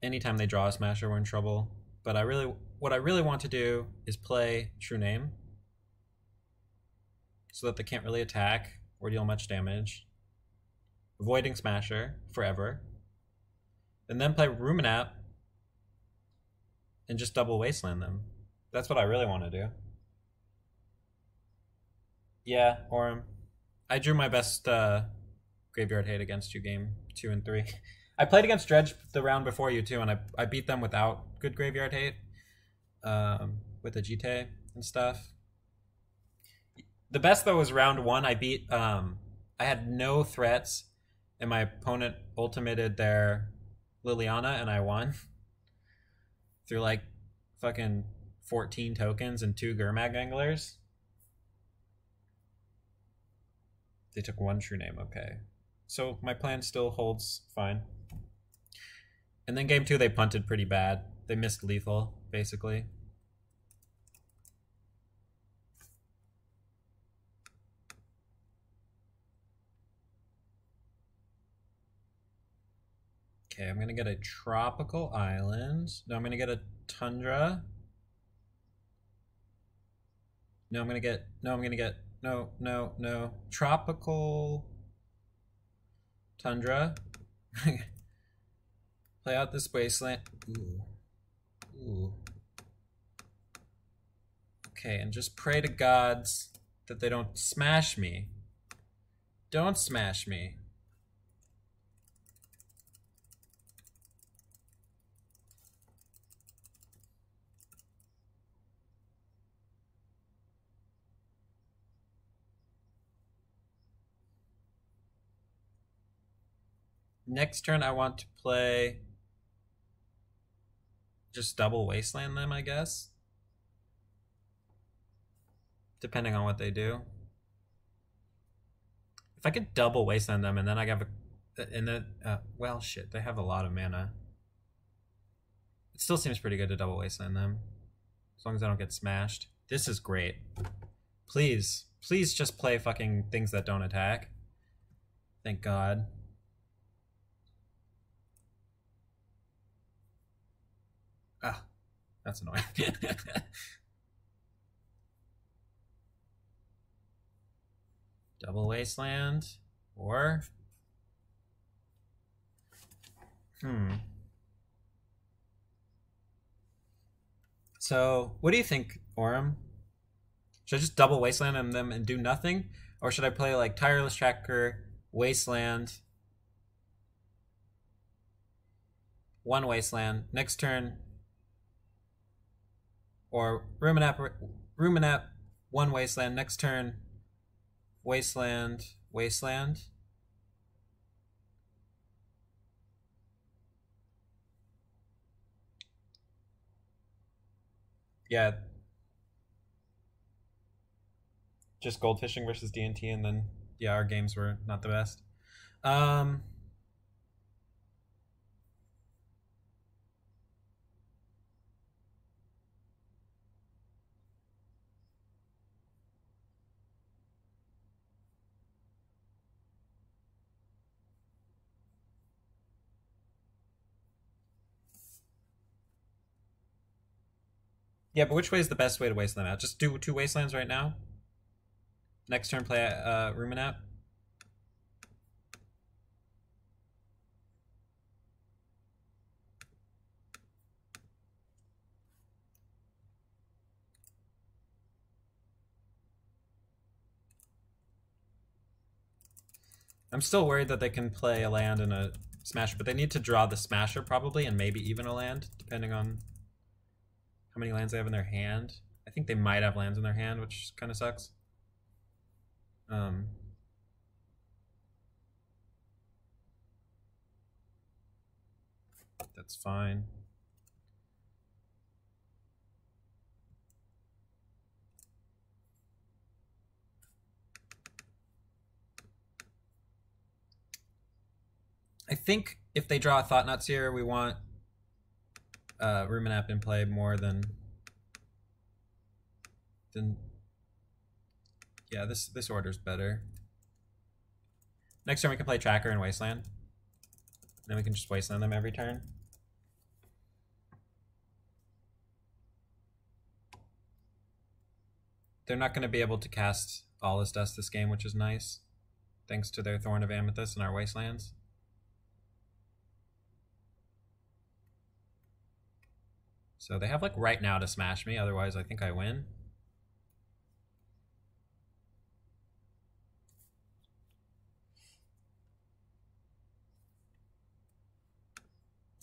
Anytime they draw a Smasher, we're in trouble. But what I really want to do is play True Name, so that they can't really attack or deal much damage. Avoiding Smasher forever. And then play Ruminap and just double Wasteland them. That's what I really want to do. Yeah, Orem. I drew my best Graveyard Hate against you game 2 and 3. I played against Dredge the round before you too, and I beat them without good Graveyard Hate. With the GT and stuff. The best though was round 1. I beat I had no threats, and my opponent ultimated their Liliana, and I won. Through like fucking 14 tokens and 2 Gurmag Anglers. They took 1 True Name, okay. So my plan still holds fine. And then game 2 they punted pretty bad. They missed lethal, basically. Okay, I'm gonna get a tropical island. No, I'm gonna get a tundra. No, I'm gonna get. No. Tropical tundra. Play out this wasteland. Ooh. Okay, and just pray to gods that they don't smash me. Don't smash me. Next turn, I want to play just double wasteland them, I guess. Depending on what they do. If I could double wasteland them and then I have a... And then, well, shit, they have a lot of mana. It still seems pretty good to double wasteland them. As long as I don't get smashed. This is great. Please. Please just play fucking things that don't attack. Thank God. Ah, that's annoying. Double wasteland or So what do you think, Orem? Should I just double wasteland them and do nothing, or should I play like Tireless Tracker, wasteland, one wasteland next turn, or Ruminap, one wasteland next turn, wasteland. Yeah. Just goldfishing versus D&T, and then yeah, our games were not the best. Yeah, but which way is the best way to wasteland out? Just do 2 wastelands right now. Next turn, play Ruminap. I'm still worried that they can play a land and a smasher, but they need to draw the smasher probably, and maybe even a land, depending on how many lands they have in their hand. I think they might have lands in their hand, which kind of sucks. That's fine. I think if they draw a Thought-Knot Seer, we want Ruminap in play more than yeah, this order's better. Next turn we can play Tracker and Wasteland. Then we can just Wasteland them every turn. They're not going to be able to cast All Is Dust this game, which is nice. Thanks to their Thorn of Amethyst and our Wastelands. So they have like right now to smash me, otherwise I think I win.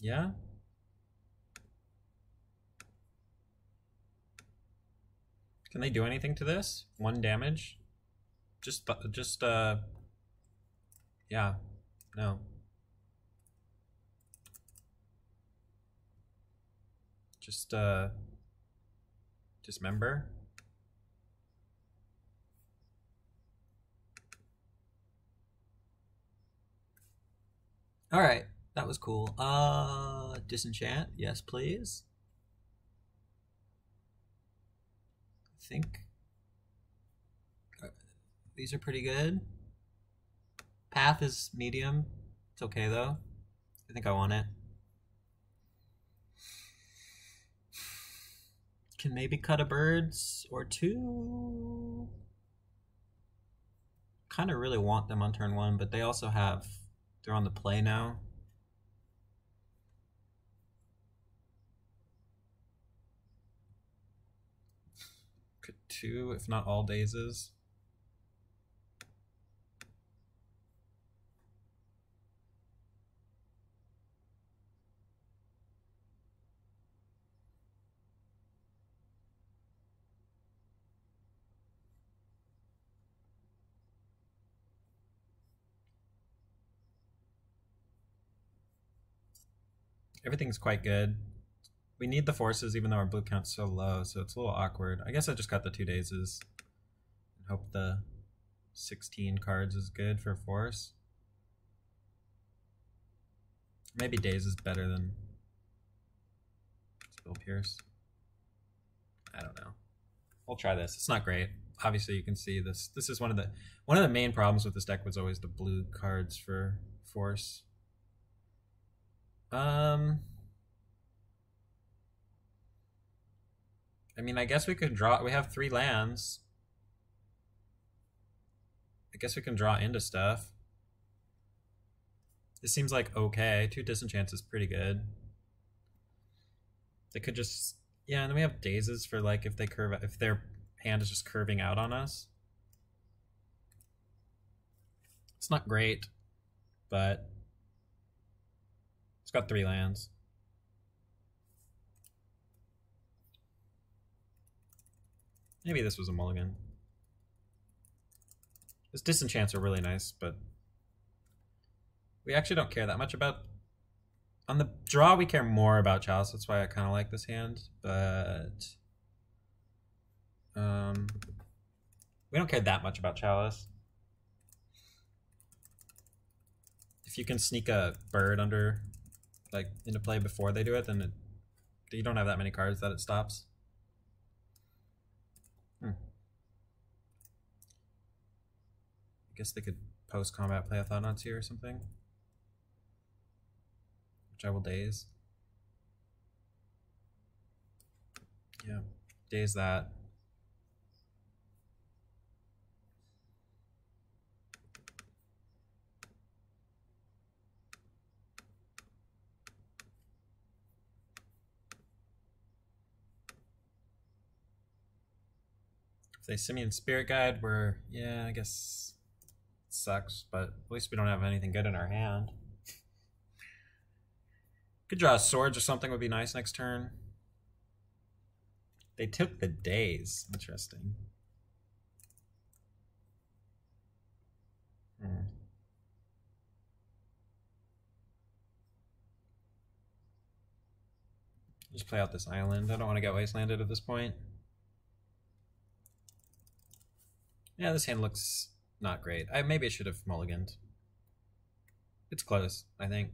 Yeah. Can they do anything to this? 1 damage? Yeah. No. Dismember. All right, that was cool. Disenchant, yes, please. I think these are pretty good. Path is medium. It's okay though. I think I want it. Can maybe cut a birds or two. Kind of really want them on turn 1, but they also have, they're on the play now. Could 2, if not all dazes. Everything's quite good. We need the forces even though our blue count's so low, so it's a little awkward. I guess I just got the 2 dazes. And hope the 16 cards is good for force. Maybe daze is better than Spill Pierce. I don't know. We'll try this. It's not great. Obviously you can see this. This is one of the main problems with this deck was always the blue cards for force. I mean, I guess we could draw. We have 3 lands. I guess we can draw into stuff. This seems like okay. 2 disenchants is pretty good. They could just, yeah, and then we have dazes for like if they curve, if their hand is just curving out on us. It's not great, but it's got 3 lands. Maybe this was a mulligan. This disenchants are really nice, but we actually don't care that much about... On the draw, we care more about Chalice. That's why I kind of like this hand, but... we don't care that much about Chalice. If you can sneak a bird under, like, into play before they do it, then you don't have that many cards that it stops. I guess they could post-combat play a Thought-Knots here or something. Which I will daze. Yeah, daze that. If they Simian Spirit Guide, yeah, I guess it sucks, but at least we don't have anything good in our hand. Could draw swords or something would be nice next turn. They took the days. Interesting. Just play out this island. I don't want to get wastelanded at this point. Yeah, this hand looks not great. Maybe I should have mulliganed. It's close, I think.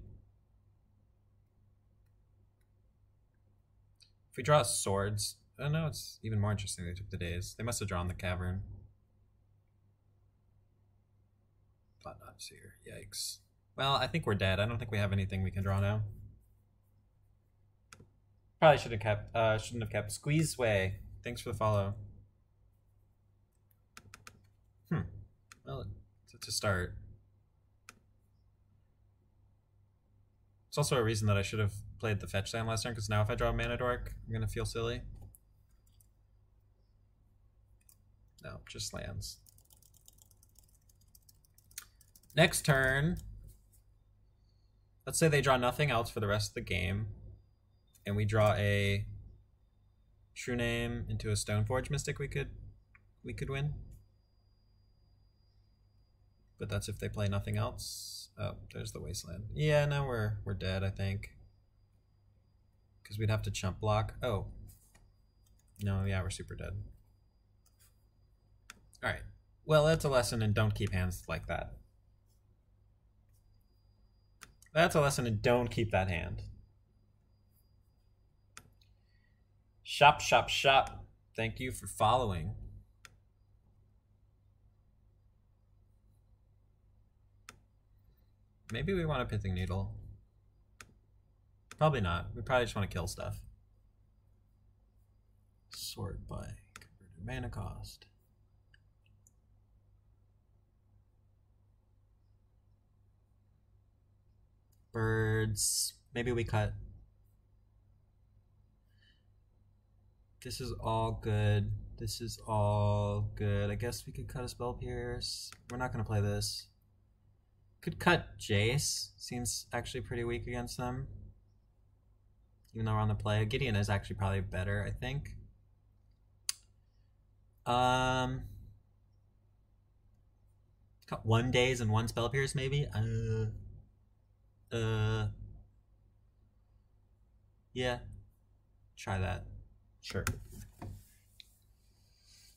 If we draw swords, oh no, it's even more interesting. They took the days. They must have drawn the cavern. Thought-Knots here. Yikes. Well, I think we're dead. I don't think we have anything we can draw now. Probably shouldn't have kept. Squeeze Way. Thanks for the follow. Well, it's a start. It's also a reason that I should have played the fetch land last turn, because now if I draw a Mana Dork, I'm going to feel silly. No, just lands. Next turn, let's say they draw nothing else for the rest of the game, and we draw a True Name into a Stoneforge Mystic, we could win. But that's if they play nothing else. Oh, there's the Wasteland. Yeah, now we're dead, I think. Because we'd have to chump block. Oh. No, yeah, we're super dead. Alright. Well, that's a lesson in don't keep hands like that. That's a lesson in don't keep that hand. Shop, shop, shop. Thank you for following. Maybe we want a Pithing Needle. Probably not. We probably just want to kill stuff. Sort by converted mana cost. Birds. Maybe we cut. This is all good. This is all good. I guess we could cut a Spell Pierce. We're not going to play this. Could cut Jace. Seems actually pretty weak against them. Even though we're on the play. Gideon is actually probably better, I think. Cut 1 daze and 1 Spell Pierce, maybe? Yeah. Try that. Sure.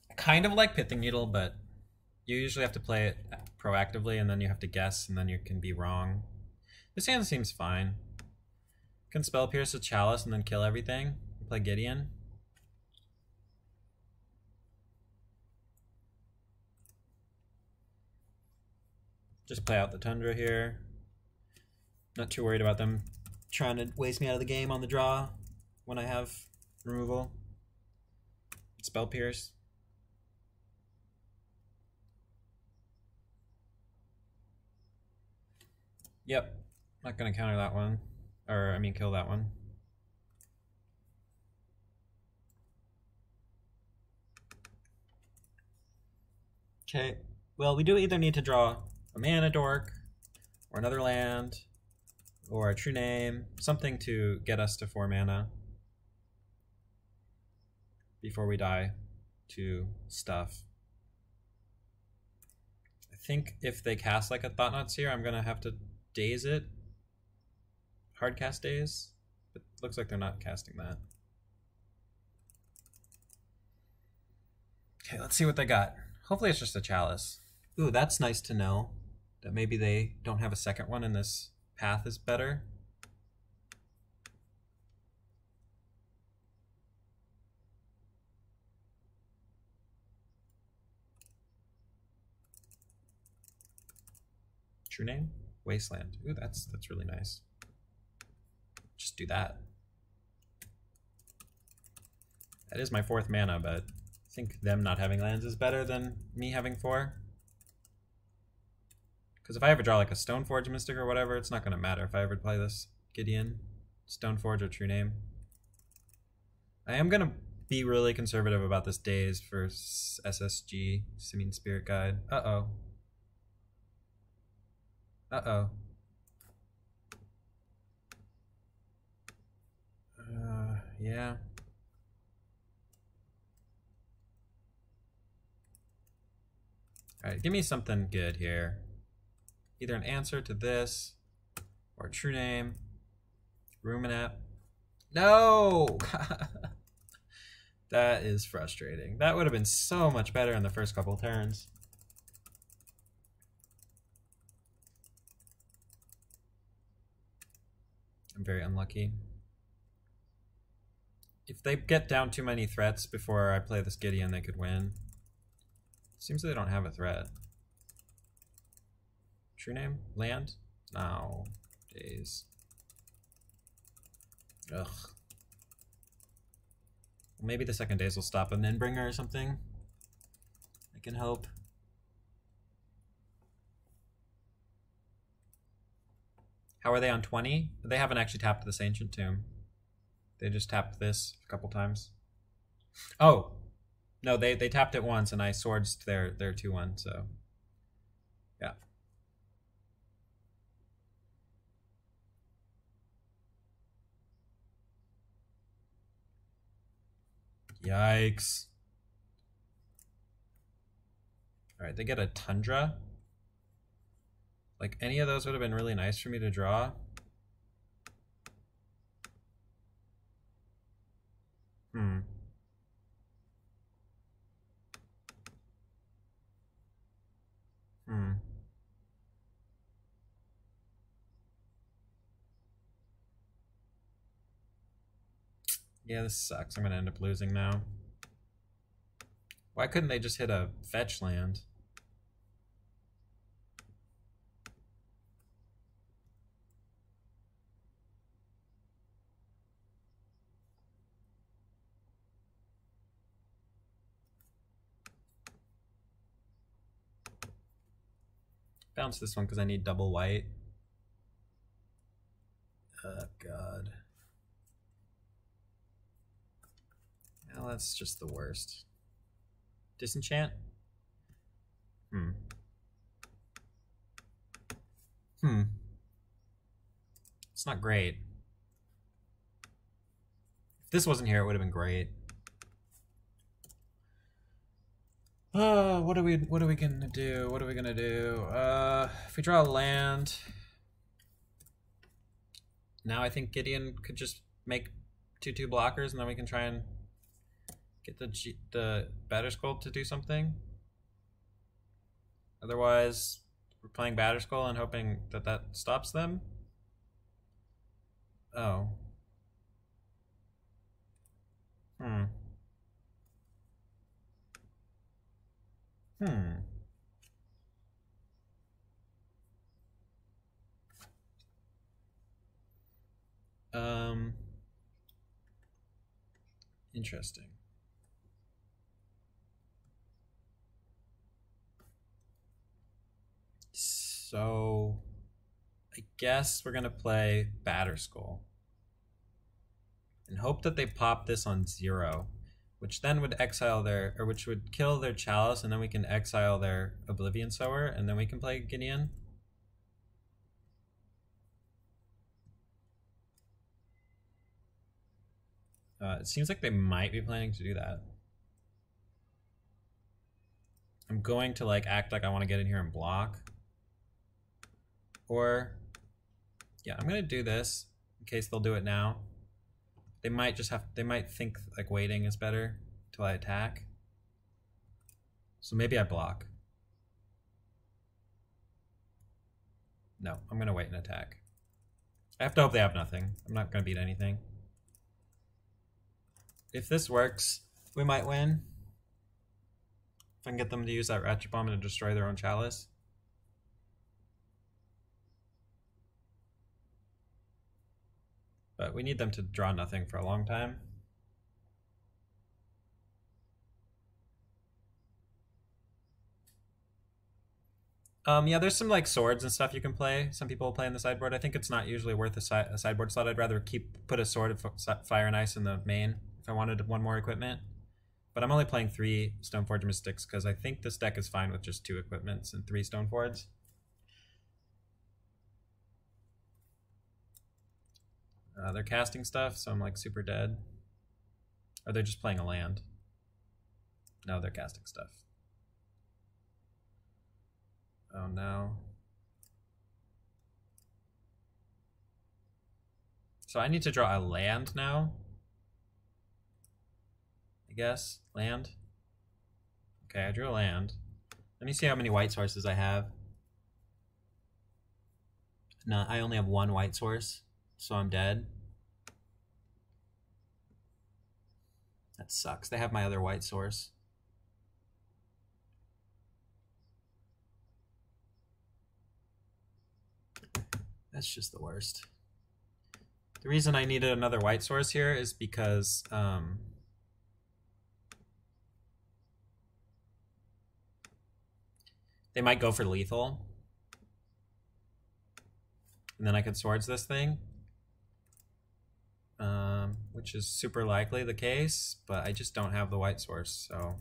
I kind of like Pithing Needle, but you usually have to play it proactively, and then you have to guess, and then you can be wrong. This hand seems fine. Can Spell Pierce a Chalice and then kill everything. Play Gideon. Just play out the Tundra here. Not too worried about them trying to waste me out of the game on the draw when I have removal. Spell Pierce. Yep. Not gonna counter that one. Or, I mean, kill that one. Okay. Well, we do either need to draw a mana dork, or another land, or a true name, something to get us to 4 mana before we die to stuff. I think if they cast like a Thought-Knot Seer, I'm gonna have to daze it. Hard cast daze, but looks like they're not casting that. Okay, let's see what they got. Hopefully it's just a Chalice. Ooh, that's nice to know. That maybe they don't have a second one and this path is better. True name? Wasteland. Ooh, that's really nice. Just do that. That is my 4th mana, but I think them not having lands is better than me having 4. Because if I ever draw like a Stoneforge Mystic or whatever, it's not going to matter if I ever play this Gideon, Stoneforge, or True Name. I am going to be really conservative about this daze for SSG, Simian Spirit Guide. Uh-oh. Uh-oh. Yeah. Alright, give me something good here. Either an answer to this, or a true name. Ruminate. No! That is frustrating. That would have been so much better in the first couple turns. I'm very unlucky. If they get down too many threats before I play this Gideon, they could win. Seems they don't have a threat. True name? Land? No. Days. Ugh. Maybe the second days will stop an Endbringer or something. I can hope. How are they on 20? They haven't actually tapped this Ancient Tomb. They just tapped this a couple times. Oh! No, they tapped it once and I swords their 2-1, so... Yeah. Yikes. Alright, they get a Tundra. Like, any of those would have been really nice for me to draw. Yeah, this sucks. I'm gonna end up losing now. Why couldn't they just hit a fetch land? Bounce this one because I need double white. Oh, God. Well, that's just the worst. Disenchant? It's not great. If this wasn't here, it would have been great. What are we gonna do? What are we gonna do? If we draw a land, now I think Gideon could just make 2/2 blockers, and then we can try and get the Batterskull to do something. Otherwise, we're playing Batterskull and hoping that that stops them. Oh. Interesting. So, I guess we're gonna play Batterskull and hope that they pop this on 0, which then would exile their, or which would kill their Chalice, and then we can exile their Oblivion Sower, and then we can play Gideon. It seems like they might be planning to do that. I'm going to like act like I want to get in here and block. Or, yeah, I'm gonna do this in case they'll do it now. They might just have, they might think like waiting is better till I attack. So maybe I block. No, I'm gonna wait and attack. I have to hope they have nothing. I'm not gonna beat anything. If this works, we might win. If I can get them to use that Ratchet Bomb and destroy their own Chalice. But we need them to draw nothing for a long time. Yeah, there's some like swords and stuff you can play. Some people play in the sideboard. I think it's not usually worth a sideboard slot. I'd rather put a Sword of Fire and Ice in the main if I wanted one more equipment. But I'm only playing 3 Stoneforge Mystics because I think this deck is fine with just 2 equipments and 3 Stoneforges. They're casting stuff, so I'm like super dead. Or they're just playing a land. No, they're casting stuff. Oh no. So I need to draw a land now. I guess. Land. Okay, I drew a land. Let me see how many white sources I have. No, I only have 1 white source, so I'm dead. That sucks. They have my other white source. That's just the worst. The reason I needed another white source here is because they might go for lethal. And then I could swords this thing. Which is super likely the case, but I just don't have the white source, so.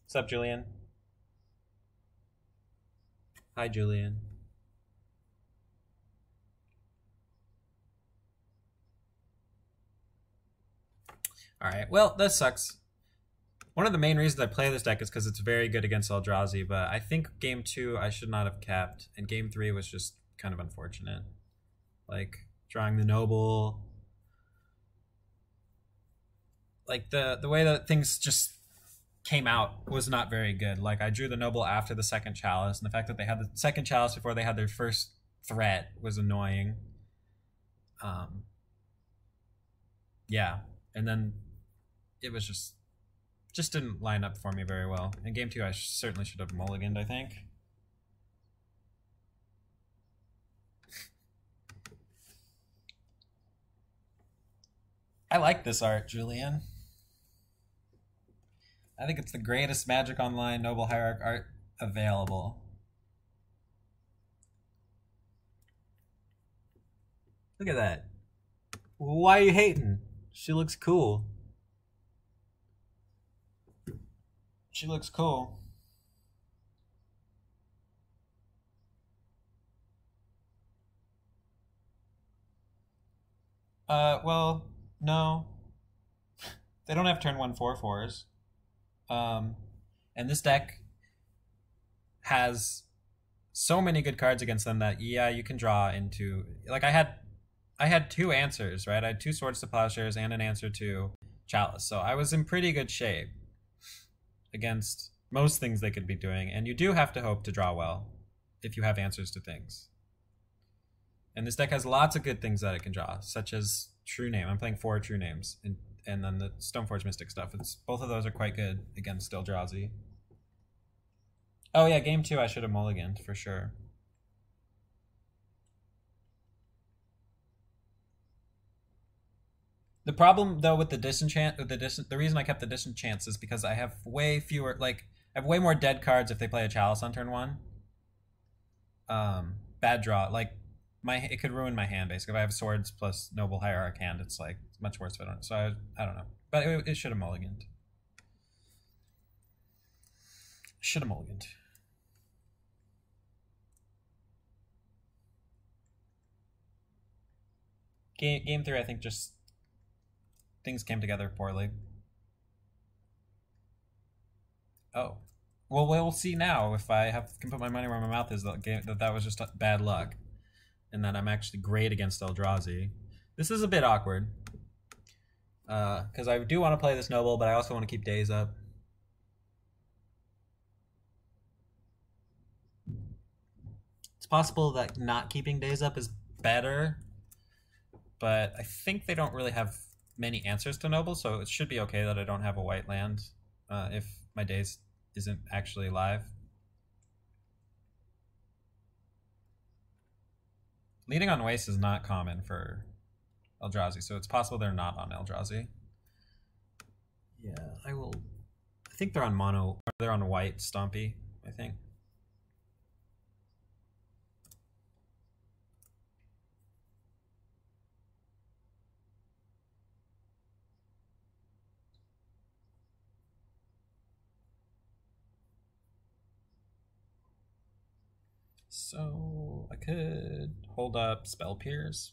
What's up, Julian? Hi, Julian. Alright, well, that sucks. One of the main reasons I play this deck is because it's very good against Eldrazi, but I think game 2 I should not have capped, and game 3 was just kind of unfortunate. Like, drawing the Noble. Like, the way that things just came out was not very good. Like, I drew the Noble after the second Chalice, and the fact that they had the second Chalice before they had their first threat was annoying. Yeah, and then it was just didn't line up for me very well. In game 2, I certainly should have mulliganed, I think. I like this art, Julian. I think it's the greatest Magic Online Noble Hierarch art available. Look at that. Why are you hating? She looks cool. She looks cool. Well, no. They don't have turn 1 4/4s. And this deck has so many good cards against them that yeah, you can draw into like I had two answers, right? I had two Swords to Plowshares and an answer to Chalice. So I was in pretty good shape against most things they could be doing, and you do have to hope to draw well if you have answers to things. And this deck has lots of good things that it can draw, such as True Name. I'm playing 4 True Names, and then the Stoneforge Mystic stuff. Both of those are quite good against Eldrazi. Oh yeah, game 2 I should have mulliganed for sure. The problem though with the the reason I kept the disenchants is because I have way fewer, like I have way more dead cards if they play a Chalice on turn 1. Bad draw, like it could ruin my hand basically. If I have Swords plus Noble Hierarch hand, it's like much worse if I don't. So I don't know, but it should have mulliganed. Should have mulliganed. Game 3, I think just things came together poorly. Oh, well, we'll see now if I can put my money where my mouth is. That was just bad luck, and that I'm actually great against Eldrazi. This is a bit awkward because I do want to play this Noble, but I also want to keep Days up. It's possible that not keeping Days up is better, but I think they don't really have many answers to Noble, so it should be okay that I don't have a white land if my Days isn't actually live. Leading on Waste is not common for Eldrazi, so it's possible they're not on Eldrazi. Yeah, I think they're on mono, or they're on white Stompy, I think. So I could hold up Spell Pierce.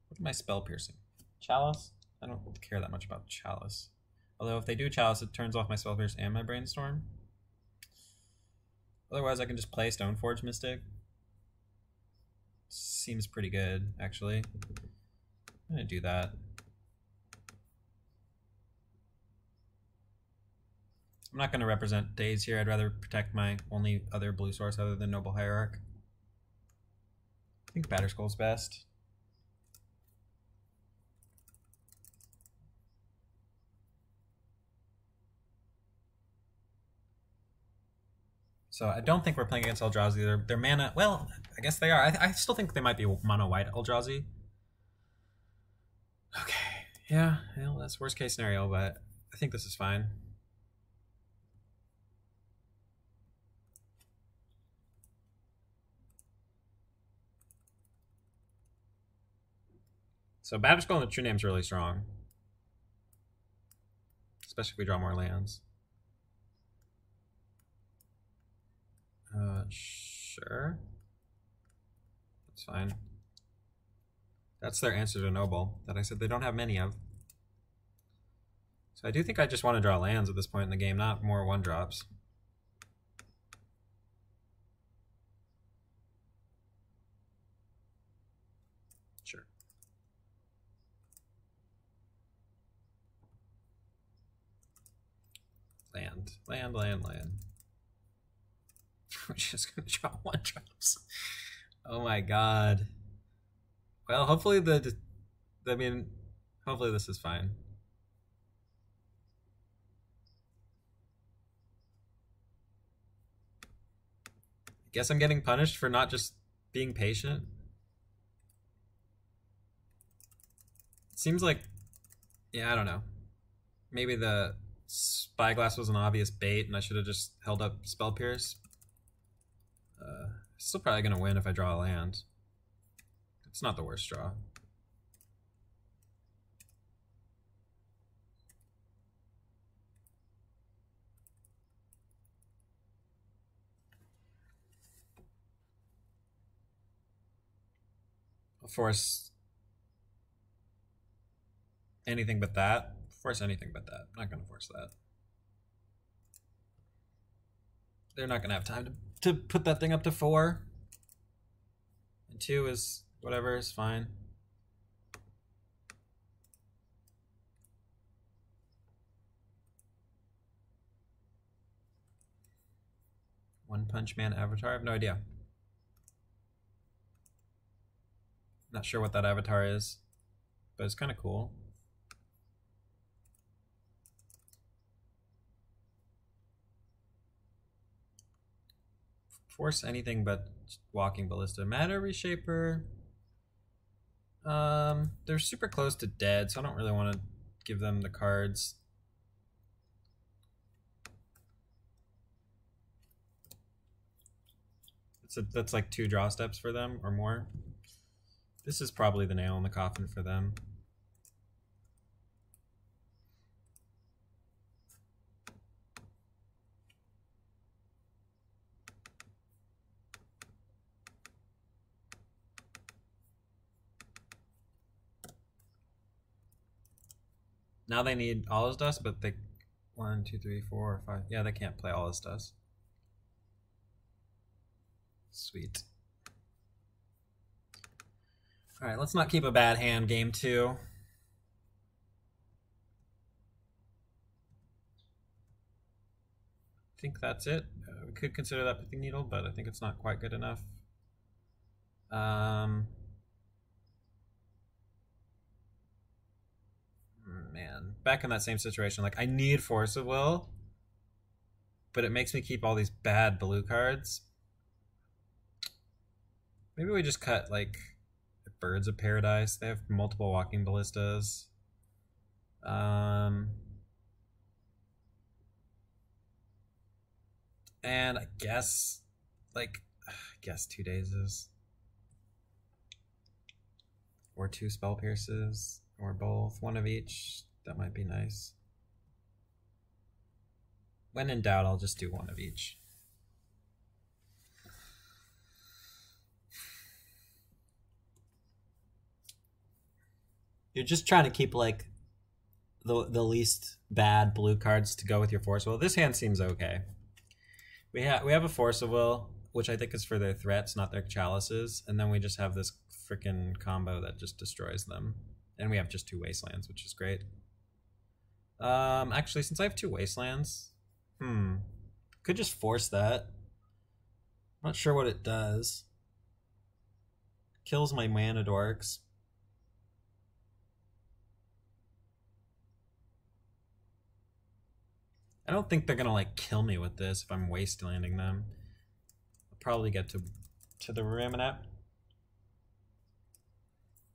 What am I spell piercing? Chalice? I don't care that much about Chalice. Although if they do Chalice, it turns off my Spell Pierce and my Brainstorm. Otherwise, I can just play Stoneforge Mystic. Seems pretty good, actually. I'm gonna do that. I'm not gonna represent Days here. I'd rather protect my only other blue source other than Noble Hierarch. I think Batterskull's best. So I don't think we're playing against Eldrazi. Their mana, well, I guess they are. I still think they might be mono white Eldrazi. Okay, yeah, well, that's worst case scenario, but I think this is fine. So Batterskull and the True Name's really strong, especially if we draw more lands. Sure. That's fine. That's their answer to Noble that I said they don't have many of. So I do think I just want to draw lands at this point in the game, not more 1-drops. Sure. Land. We're just gonna draw 1-drops. Oh my god. Well, hopefully hopefully this is fine. Guess I'm getting punished for not just being patient. It seems like, yeah, I don't know. Maybe the Spyglass was an obvious bait, and I should have just held up Spell Pierce. Still probably gonna win if I draw a land. It's not the worst draw. I'll force anything but that. Force anything but that. I'm not gonna force that. They're not gonna have time to put that thing up to 4. And 2 is whatever, is fine. One Punch Man avatar? I have no idea. Not sure what that avatar is, but it's kind of cool. Force anything but Walking Ballista. Matter Reshaper. They're super close to dead, so I don't really want to give them the cards. That's like 2 draw steps for them or more. This is probably the nail in the coffin for them. Now they need All Is Dust, but they 1, 2, 3, 4, 5. Yeah, they can't play All Is Dust. Sweet. All right, let's not keep a bad hand game 2. I think that's it. We could consider that Pithing Needle, but I think it's not quite good enough. Man, back in that same situation, like I need Force of Will, but it makes me keep all these bad blue cards. Maybe we just cut like Birds of Paradise. They have multiple Walking Ballistas. And I guess 2 Dazes. Or 2 Spell Pierces. Or both. 1 of each. That might be nice. When in doubt, I'll just do 1 of each. You're just trying to keep like the least bad blue cards to go with your Force of Will. This hand seems okay. We have a Force of Will, which I think is for their threats, not their chalices, and then we just have this freaking combo that just destroys them. And we have just 2 Wastelands, which is great. Actually, since I have 2 Wastelands, could just force that. I'm not sure what it does. Kills my mana dorks. I don't think they're gonna like kill me with this if I'm wastelanding them. I'll probably get to the Ramonette.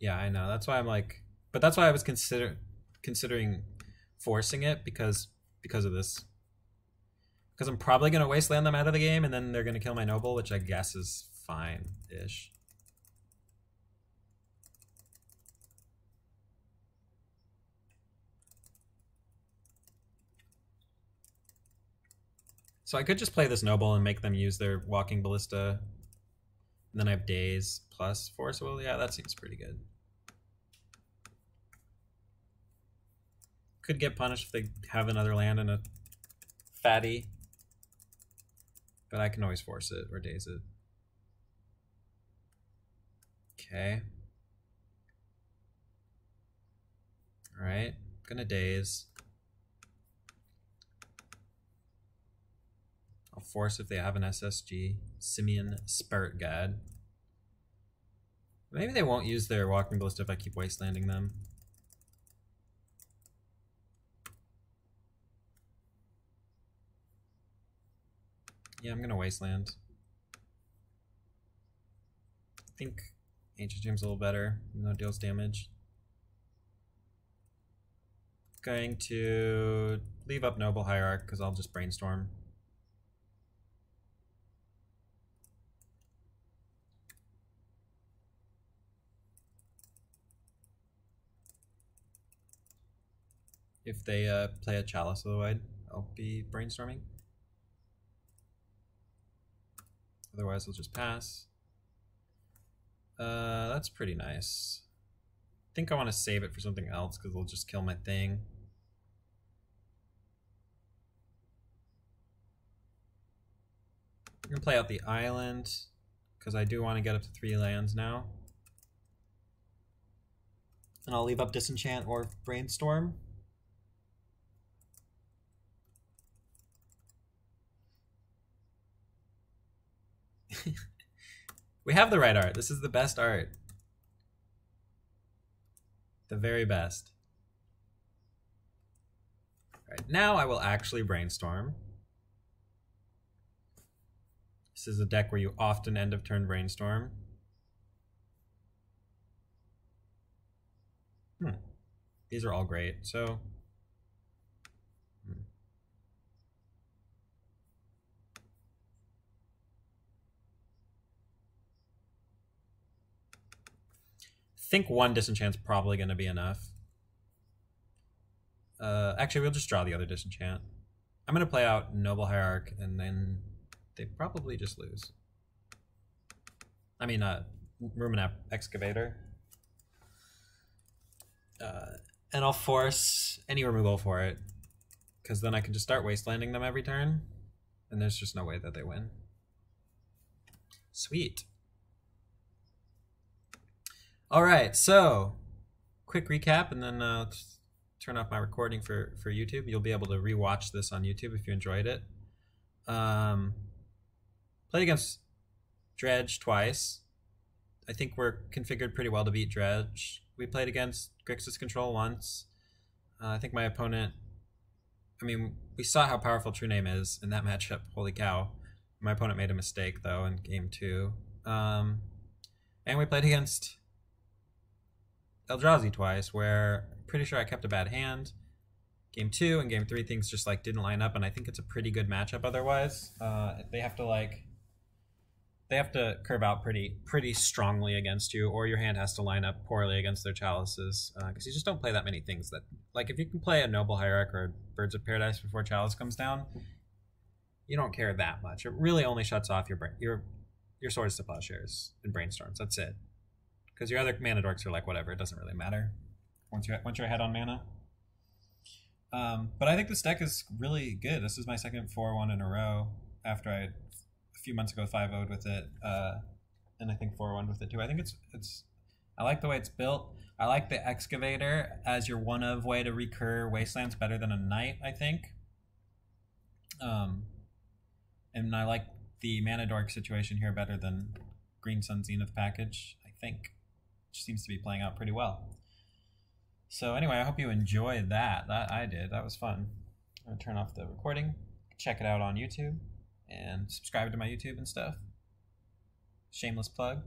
Yeah, I know. That's why I'm like, but that's why I was considering forcing it because of this. Because I'm probably gonna wasteland them out of the game, and then they're gonna kill my noble, which I guess is fine-ish. So I could just play this noble and make them use their Walking Ballista. And then I have Daze plus Force Will. Yeah, that seems pretty good. Could get punished if they have another land and a fatty. But I can always force it or Daze it. Okay. Alright, gonna Daze. I'll force if they have an SSG. Simian Spirit God. Maybe they won't use their Walking Ballista if I keep wastelanding them. Yeah, I'm gonna wasteland. I think Ancient Tomb's a little better, even though it deals damage. going to leave up Noble Hierarch because I'll just brainstorm. If they play a Chalice of the Void, I'll be brainstorming. Otherwise, I'll just pass. That's pretty nice. I think I want to save it for something else because it'll just kill my thing. I'm going to play out the island because I do want to get up to 3 lands now. And I'll leave up Disenchant or Brainstorm. We have the right art. This is the best art. The very best. Alright, now I will actually brainstorm. This is a deck where you often end of turn brainstorm. These are all great, so... I think 1 Disenchant's probably going to be enough. Actually, we'll just draw the other Disenchant. I'm going to play out Noble Hierarch, and then they probably just lose. I mean, Ruminap Excavator. And I'll force any removal for it, because then I can just start wastelanding them every turn, and there's just no way that they win. Sweet. Alright, so quick recap, and then turn off my recording for YouTube. You'll be able to rewatch this on YouTube if you enjoyed it. Played against Dredge twice. I think we're configured pretty well to beat Dredge. We played against Grixis Control once. I think my opponent... I mean, we saw how powerful True Name is in that matchup. Holy cow. My opponent made a mistake, though, in Game 2. And we played against Eldrazi twice, where I'm pretty sure I kept a bad hand. Game 2 and Game 3, things just like didn't line up, and I think it's a pretty good matchup otherwise. They have to curve out pretty strongly against you, or your hand has to line up poorly against their chalices, because you just don't play that many things that, like, if you can play a Noble Hierarch or Birds of Paradise before Chalice comes down, you don't care that much. It really only shuts off your Swords to Plowshares and Brainstorms. That's it. Because your other mana dorks are like, whatever, it doesn't really matter once you're ahead on mana. But I think this deck is really good. This is my second 4-1 in a row after I, a few months ago, 5-0'd with it, and I think 4-1 with it too. I think it's I like the way it's built. I like the Excavator as your one-of way to recur Wastelands better than a Knight, I think. And I like the Mana Dork situation here better than Green Sun Zenith package, I think. Which seems to be playing out pretty well. So anyway, I hope you enjoyed that. I did. That was fun. I'm going to turn off the recording. Check it out on YouTube. And subscribe to my YouTube and stuff. Shameless plug.